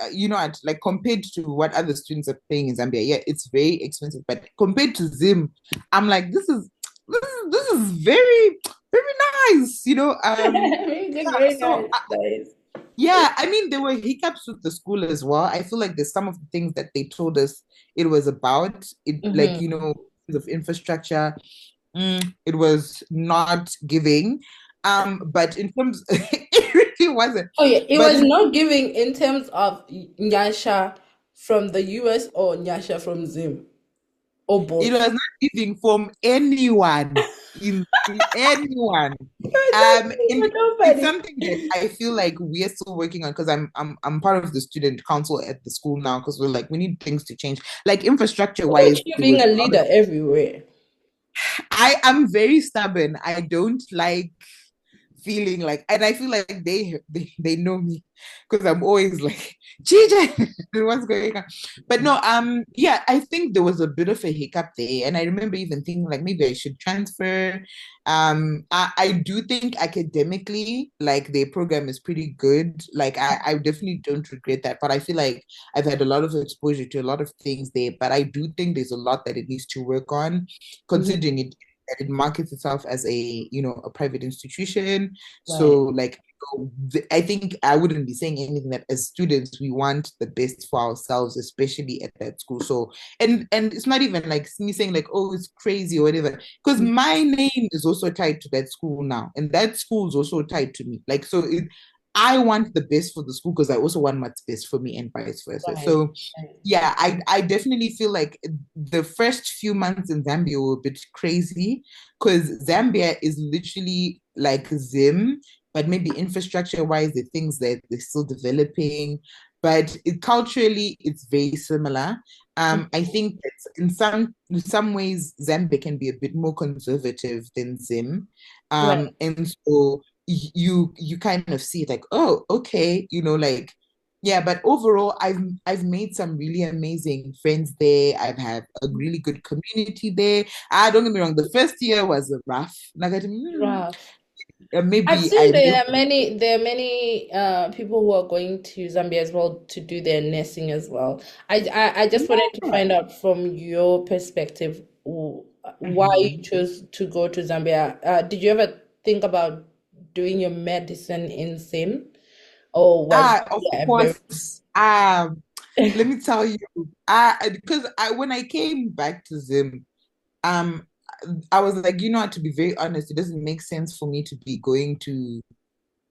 like compared to what other students are paying in Zambia, yeah, it's very expensive. But compared to Zim, I'm like, this is very very nice, Very good, Yeah, very so nice, nice. yeah, I mean, there were hiccups with the school as well. I feel like there's some of the things that they told us it was about it, like of infrastructure. It was not giving. But in terms, it really wasn't. Oh yeah, it But was not giving in terms of Nyasha from the US or Nyasha from Zim or it both. was not giving from anyone in anyone. And it's Nobody. something that I feel like we're still working on because I'm part of the student council at the school now because we're like we need things to change. Like infrastructure Look wise, at you there being was a a lot of leader everywhere. I am very stubborn. I don't like feeling like, and I feel like they know me because I'm always like, Gigi, what's going on? But no, yeah, I think there was a bit of a hiccup there, and I remember even thinking like maybe I should transfer. I do think academically, like their program is pretty good. Like I definitely don't regret that, but I feel like I've had a lot of exposure to a lot of things there, but I do think there's a lot that it needs to work on, considering it that it markets itself as a private institution. Right. So like I think I wouldn't be saying anything that as students we want the best for ourselves, especially at that school. So and it's not even like me saying like, oh, it's crazy or whatever, because my name is also tied to that school now, and that school is also tied to me. Like so I want the best for the school because I also want what's best for me and vice versa. Right. So yeah, I definitely feel like the first few months in Zambia were a bit crazy because Zambia is literally like Zim, but maybe infrastructure wise, the things that they're still developing. But culturally, it's very similar. I think that in some ways, Zambia can be a bit more conservative than Zim, Right. and so you kind of see like, oh, okay, like yeah, but overall, I've made some really amazing friends there. I've had a really good community there. Don't get me wrong, the first year was rough. Like, Rough. I've maybe seen I there missed. are many people who are going to Zambia as well to do their nursing as well. I just wanted to Yeah. find out from your perspective why you Mhm. chose to go to Zambia. Did you ever think about doing your medicine in Zim Or was Of Zambia a very course. Let me tell you, because when I came back to Zim, um, I was like, to be very honest, it doesn't make sense for me to be going to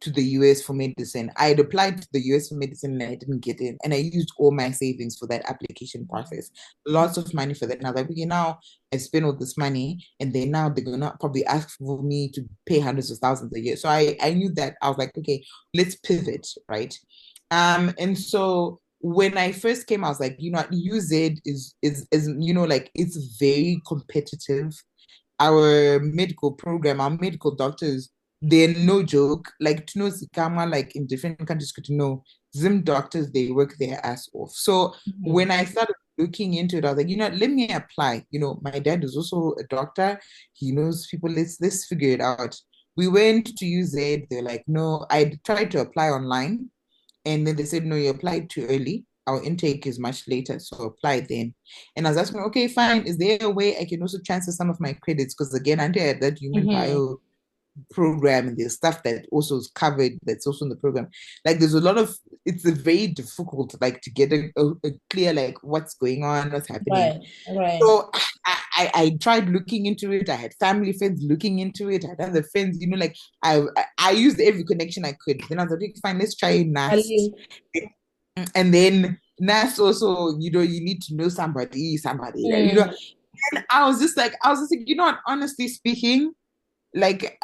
the US for medicine. I had applied to the US for medicine and I didn't get in. And I used all my savings for that application process. Lots of money for that. And I was like, okay, now I spent all this money and then now they're gonna probably ask for me to pay hundreds of thousands a year. So I knew that. I was like, okay, let's pivot, right? And so when I first came, I was like, UZ is like it's very competitive. Our medical program, our medical doctors, they're no joke. Like to know Zikama, like in different countries, could know Zim doctors, they work their ass off. So when I started looking into it, I was like, let me apply. My dad is also a doctor. He knows people. Let's figure it out. We went to UZ. They're like, no. I tried to apply online, and then they said, no, you applied too early. Our intake is much later, so apply then. And I was asking, okay, fine. Is there a way I can also transfer some of my credits? Because again, I had that human bio program and there's stuff that also is covered that's also in the program. Like there's a lot of it's a very difficult like to get a clear like what's going on, what's happening. right. So I tried looking into it. I had family friends looking into it. I had other friends, like I used every connection I could. Then I was like, okay, fine, let's try NAST. And then NAST also, you need to know somebody, And I was just like, honestly speaking, like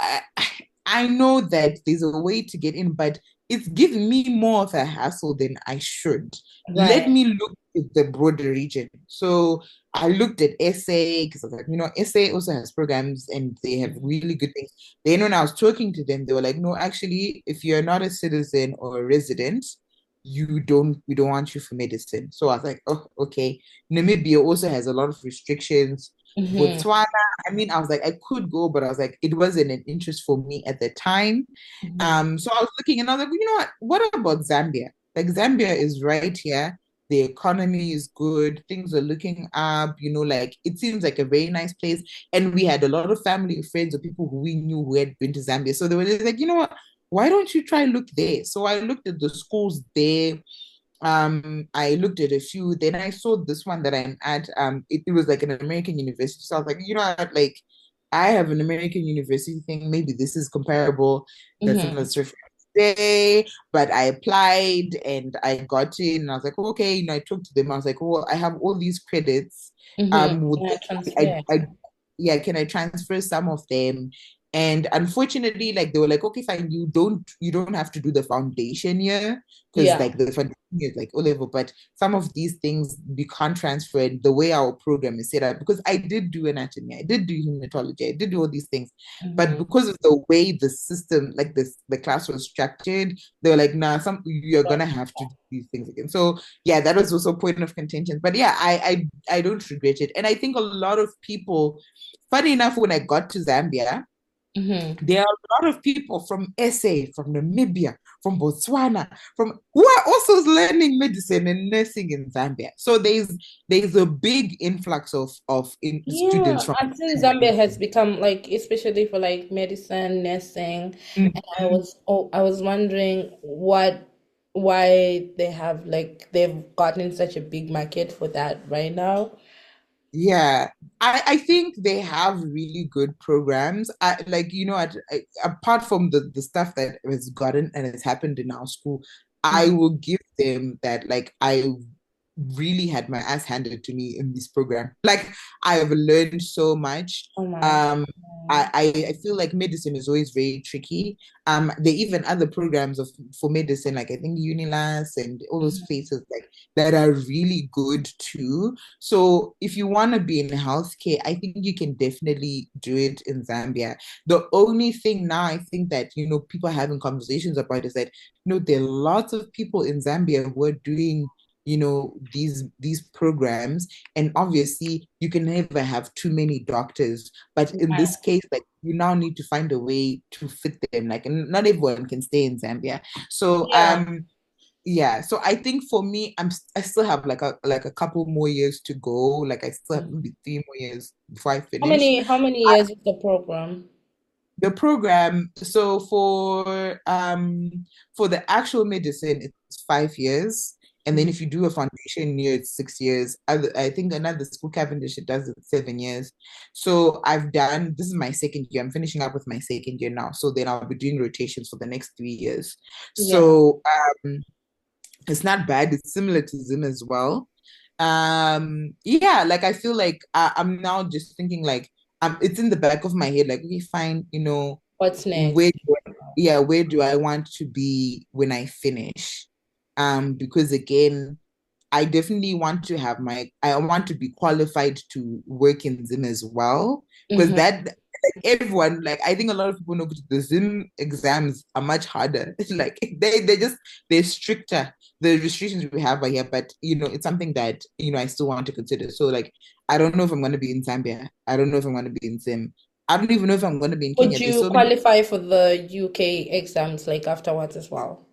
I know that there's a way to get in, but it's giving me more of a hassle than I should. Let me look at the broader region. So I looked at SA because I was like, SA also has programs and they have really good things. Then when I was talking to them, they were like, no, actually, if you're not a citizen or a resident, we don't want you for medicine. So I was like, oh, okay. Namibia also has a lot of restrictions. Botswana, I was like, I could go, but I was like, it wasn't an interest for me at the time. So I was looking and I was like, well, you know what about Zambia? Like Zambia is right here. The economy is good. Things are looking up, like it seems like a very nice place. And we had a lot of family friends or people who we knew who had been to Zambia. So they were like, you know what? Why don't you try look there? So I looked at the schools there. I looked at a few, then I saw this one that I'm at. It was like an American university. So I was like, like I have an American university thing. Maybe this is comparable. That's another story for day. But I applied and I got in. And I was like, okay, I talked to them. I was like, well, I have all these credits. Yeah, can I transfer some of them? And unfortunately, like they were like, okay, fine, you don't have to do the foundation year because like the foundation is like O level, but some of these things we can't transfer it the way our program is set up. Because I did do anatomy, I did do hematology, I did do all these things, but because of the way the system, like the class was structured, they were like, nah, you're gonna have to do these things again. So yeah, that was also a point of contention. But yeah, I don't regret it, and I think a lot of people. Funny enough, when I got to Zambia, there are a lot of people from SA, from Namibia, from Botswana, from who are also learning medicine and nursing in Zambia. So there's a big influx of students from. I think Zambia has become like, especially for like medicine, nursing, and I was wondering why they've gotten such a big market for that right now. Yeah, I think they have really good programs. Apart from the stuff that has gotten and has happened in our school, I will give them that. Like I really had my ass handed to me in this program. Like I have learned so much. Oh my I feel like medicine is always very tricky. There are even other programs for medicine, like I think Unilas and all those places like that are really good too. So if you want to be in healthcare, I think you can definitely do it in Zambia. The only thing now I think that people are having conversations about is that there are lots of people in Zambia who are doing these programs, and obviously you can never have too many doctors, but in this case, like you now need to find a way to fit them, like, and not everyone can stay in Zambia. So yeah, so I think for me, I still have like a couple more years to go. Like I still have maybe 3 more years before I finish. How many years is the program? the program, so for the actual medicine, it's 5 years. And then if you do a foundation year, it's 6 years. I think another school, Cavendish, it does it 7 years. So this is my second year. I'm finishing up with my second year now. So then I'll be doing rotations for the next 3 years. Yeah. So it's not bad. It's similar to Zim as well. Yeah, like I feel like I'm now just thinking like it's in the back of my head, like, okay, fine, What's where next? where do I want to be when I finish? Because again, I definitely want to I want to be qualified to work in Zim as well. Because that, like, everyone, like, I think a lot of people know the Zim exams are much harder. Like they're stricter. The restrictions we have are here, but it's something that, I still want to consider. So like, I don't know if I'm going to be in Zambia. I don't know if I'm going to be in Zim. I don't even know if I'm going to be in Would Kenya. There's you so many. qualify for the UK exams like afterwards as well?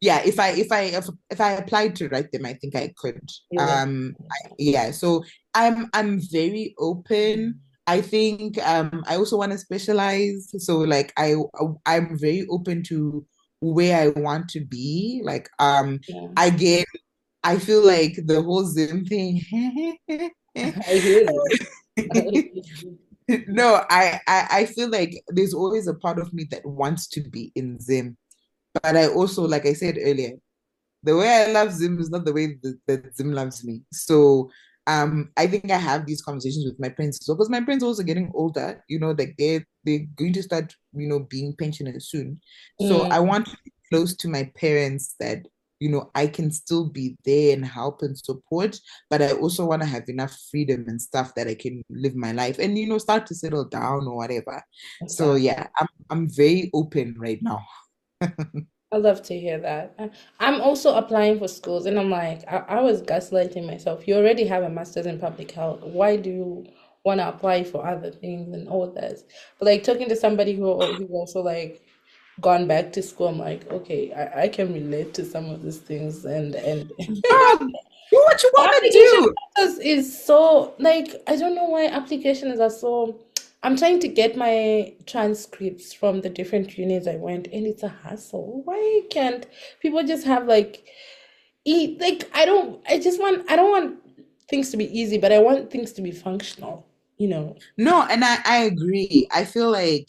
Yeah, if I applied to write them, I think I could. You would. Yeah, so I'm very open. I think I also want to specialize. So like I'm very open to where I want to be. Like Yeah. again, I feel like the whole Zim thing. I hear you. I hear you. No, I feel like there's always a part of me that wants to be in Zim. But I also, like I said earlier, the way I love Zim is not the way that Zim loves me. So I think I have these conversations with my parents. So because my parents are also getting older, like they're going to start, being pensioners soon. So I Mm, want to be close to my parents that, I can still be there and help and support, but I also want to have enough freedom and stuff that I can live my life and, start to settle down or whatever. So exactly. yeah, I'm very open right now. I love to hear that. I'm also applying for schools, and I'm like, I was gaslighting myself. You already have a master's in public health. Why do you want to apply for other things and all this? But like talking to somebody who's also like gone back to school, I'm like, okay, I can relate to some of these things, and Girl, do what you the want to application do. process is so like I don't know why applications are so. I'm trying to get my transcripts from the different unis I went, and it's a hassle. Why can't people just have like like I don't. I just want. I don't want things to be easy, but I want things to be functional. You know. No, and I agree. I feel like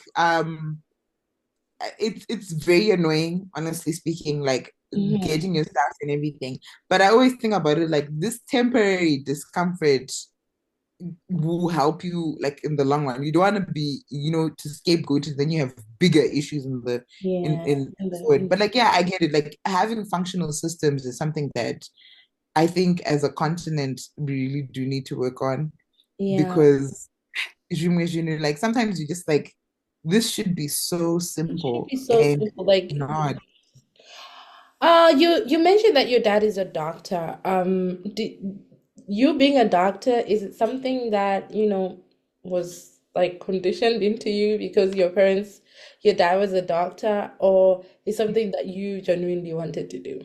it's very annoying, honestly speaking, like Mhm. getting your stuff and everything. But I always think about it like this temporary discomfort will help you like in the long run. You don't want to be, to scapegoat it, then you have bigger issues in the Yeah. in And forward. But like, yeah, I get it. Like having functional systems is something that I think as a continent we really do need to work on, yeah. because like sometimes you just like this should be so It should simple be so and simple. Like not. you mentioned that your dad is a doctor. You being a doctor, is it something that, was like conditioned into you because your dad was a doctor, or is something that you genuinely wanted to do?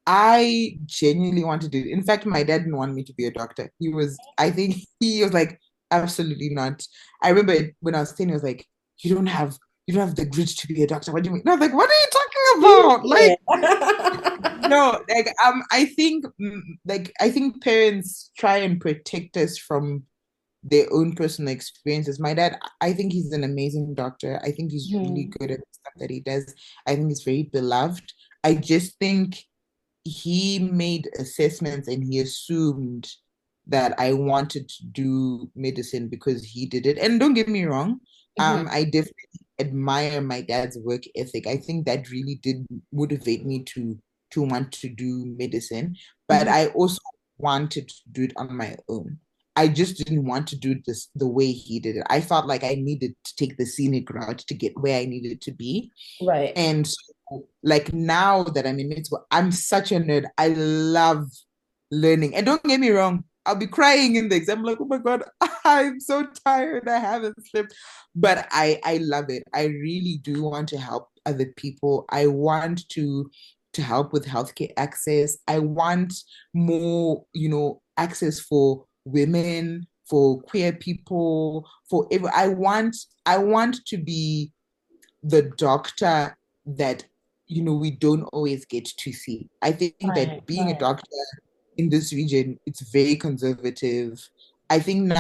I genuinely wanted to. In fact, my dad didn't want me to be a doctor. I think he was like, absolutely not. I remember when I was 10, he was like, you don't have the grit to be a doctor. What do you mean? And I was like, what are you talking about? Yeah. Like, no, like I think parents try and protect us from their own personal experiences. My dad, I think he's an amazing doctor. I think he's really Mhm. good at the stuff that he does. I think he's very beloved. I just think he made assessments and he assumed that I wanted to do medicine because he did it. And don't get me wrong, Mhm. I definitely admire my dad's work ethic. I think that really did motivate me to want to do medicine, but Mhm. I also wanted to do it on my own. I just didn't want to do this the way he did it. I felt like I needed to take the scenic route to get where I needed to be. Right. And so, like now that I'm in med school, I'm such a nerd. I love learning. And don't get me wrong, I'll be crying in the exam. I'm like, oh my God, I'm so tired. I haven't slept. But I love it. I really do want to help other people. I want to help with healthcare access. I want more, access for women, for queer people, I want to be the doctor that we don't always get to see. I think Right, that being a right. doctor in this region, it's very conservative. I think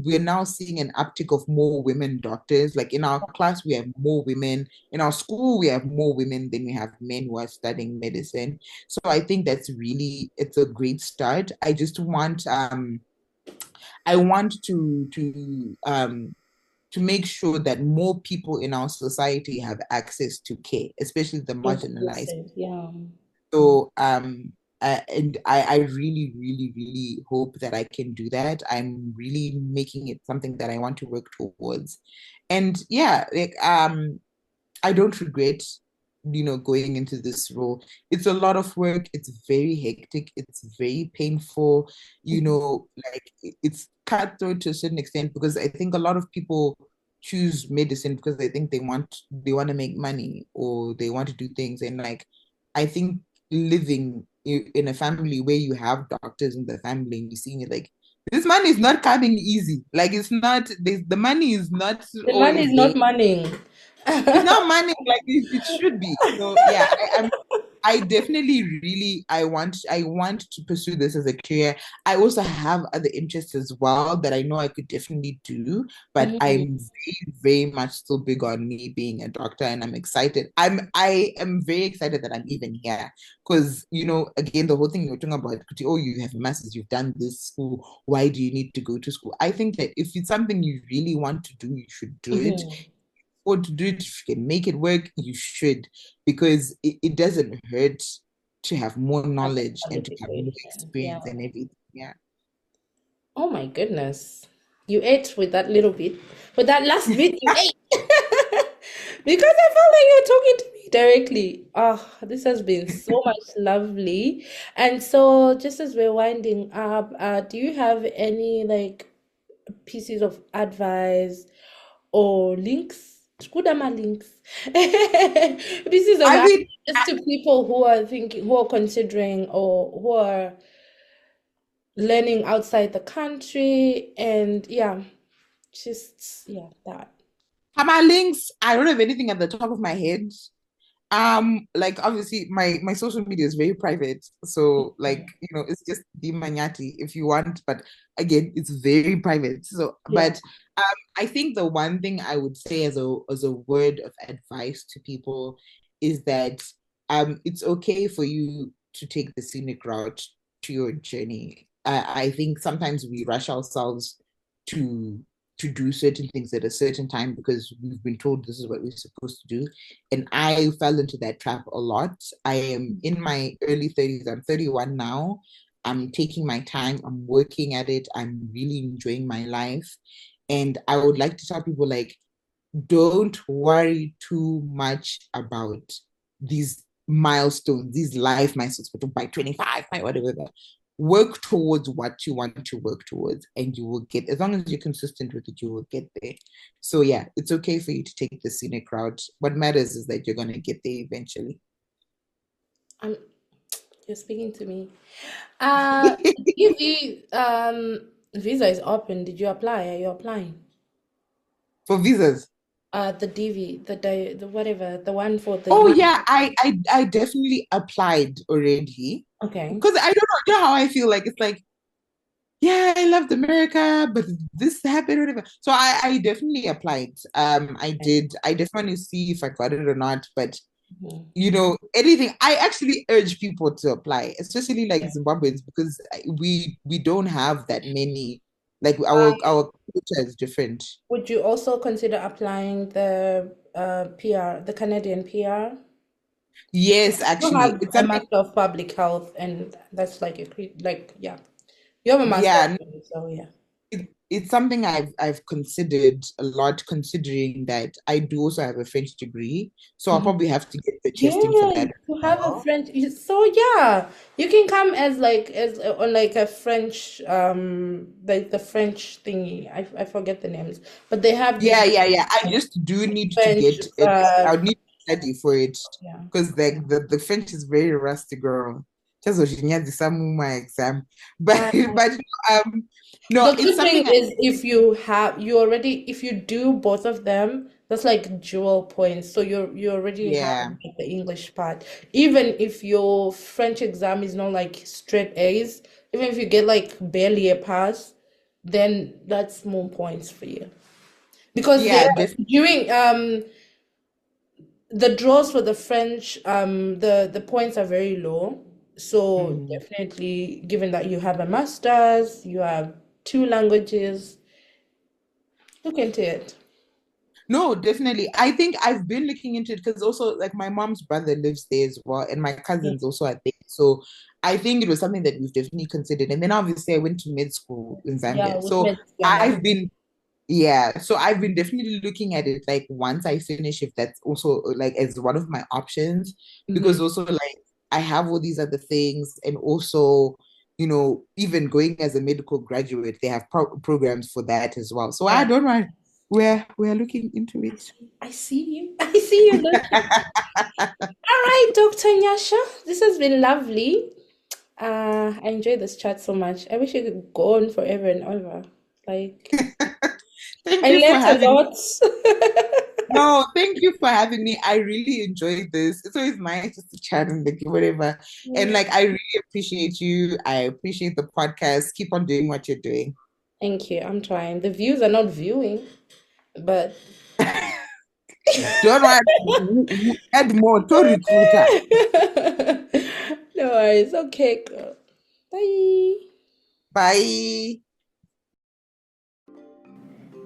we're now seeing an uptick of more women doctors. Like in our class, we have more women. In our school, we have more women than we have men who are studying medicine. So I think it's a great start. I want to make sure that more people in our society have access to care, especially the marginalized. Inclusive, yeah. So and I really, really, really hope that I can do that. I'm really making it something that I want to work towards. And yeah, I don't regret, going into this role. It's a lot of work. It's very hectic. It's very painful. Like it's cutthroat to a certain extent because I think a lot of people choose medicine because they think they want to make money or they want to do things. And like, I think living in a family where you have doctors in the family and you're seeing it like this money is not coming easy. Like it's not the money is not The man always is there. not money. It's not money like it should be. So yeah, I definitely really I want to pursue this as a career. I also have other interests as well that I know I could definitely do, but Mhm. I'm very, very much still big on me being a doctor and I'm excited. I am very excited that I'm even here. Because again, the whole thing you're talking about, oh, you have a master's, you've done this school, why do you need to go to school? I think that if it's something you really want to do, you should do it Mhm. or to do it, if you can make it work, you should, because it doesn't hurt to have more Have the knowledge and to have more qualification. Yeah. experience and everything. Yeah. Oh my goodness. You ate with that little bit. With that last bit you ate. Because I felt like you were talking to me directly. Oh, this has been so much lovely. And so just as we're winding up, do you have any like pieces of advice or links? Skudama links. Pieces of I advice mean, just to people who are thinking, who are considering, or who are learning outside the country, and yeah, just yeah, that. my links, I don't have anything at the top of my head. Like obviously my social media is very private. So like, it's just Dimanyati if you want, but again, it's very private. So Yeah. but I think the one thing I would say as a word of advice to people is that it's okay for you to take the scenic route to your journey. I think sometimes we rush ourselves to to do certain things at a certain time because we've been told this is what we're supposed to do. And I fell into that trap a lot. I am in my early 30s. I'm 31 now. I'm taking my time. I'm working at it. I'm really enjoying my life. And I would like to tell people like, don't worry too much about these milestones, these life milestones, but by 25, by whatever that. Work towards what you want to work towards, and you will get, as long as you're consistent with it, you will get there. So, yeah, it's okay for you to take the scenic route. What matters is that you're going to get there eventually. I'm You're speaking to me. If you visa is open, did you apply? Are you applying? For visas. The DV, the whatever, the one for the Oh, youth. yeah, I definitely applied already Okay. because I don't know, you know how I feel like it's like, yeah, I loved America, but this happened, whatever. So I definitely applied. I Okay. did. I just want to see if I got it or not. But Mhm. anything. I actually urge people to apply, especially like Yeah. Zimbabweans, because we don't have that many. Like our Uh, our culture is different. would you also consider applying the PR, the Canadian PR? Yes, You actually, have it's a something. Master of Public Health, and that's like like yeah, you have a master, Yeah, so yeah. it's something I've considered a lot, considering that I do also have a French degree, so I'll Mhm. probably have to get the testing for Yeah, that as you have a well. French. So yeah, you can come as like as on like a French like the French thingy. I forget the names, but they have these Yeah. I like, just do need to French get it. I would need to study for it yeah. because the French is very rusty, girl. just my exam. But no, The it's good thing something is if you do both of them, that's like dual points. So you already have yeah. like, the English part. Even if your French exam is not like straight A's, even if you get like barely a pass, then that's more points for you. Because Yeah, they're definitely. doing the draws for the French, the points are very low. So definitely, given that you have a master's, you have two languages, look into it. No, definitely. I think I've been looking into it because also like my mom's brother lives there as well, and my Yeah, cousins also are there. So I think it was something that we've definitely considered. And then obviously I went to med school in yeah, Zambia. with So Mexican. I've been yeah, so I've been definitely looking at it like once I finish, if that's also like as one of my options, Hmm. because also like I have all these other things, and also, even going as a medical graduate, they have programs for that as well. So I Yeah, don't know. We're looking into it. I see you. I see you looking. All right, Dr. Nyasha, this has been lovely. I enjoyed this chat so much. I wish it could go on forever and ever. Like, Thank I you for learned a having lot. No, thank you for having me. I really enjoyed this. It's always nice just to chat and like whatever. And Yeah. like I really appreciate you. I appreciate the podcast. Keep on doing what you're doing. Thank you. I'm trying. The views are not viewing, but Don't worry. Add more to recruiter. no worries. Okay, girl. Bye. Bye.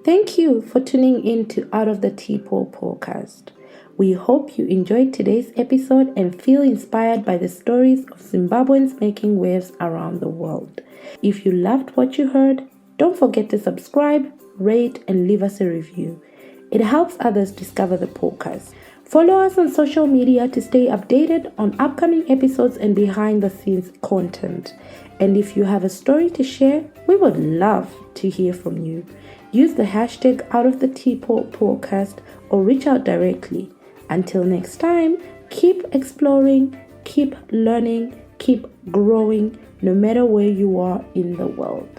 Thank you for tuning in to Out of the Teapot podcast. We hope you enjoyed today's episode and feel inspired by the stories of Zimbabweans making waves around the world. If you loved what you heard, don't forget to subscribe, rate, and leave us a review. It helps others discover the podcast. Follow us on social media to stay updated on upcoming episodes and behind the scenes content. And if you have a story to share, we would love to hear from you. Use the hashtag Out of the Teapot podcast or reach out directly. Until next time, keep exploring, keep learning, keep growing, no matter where you are in the world.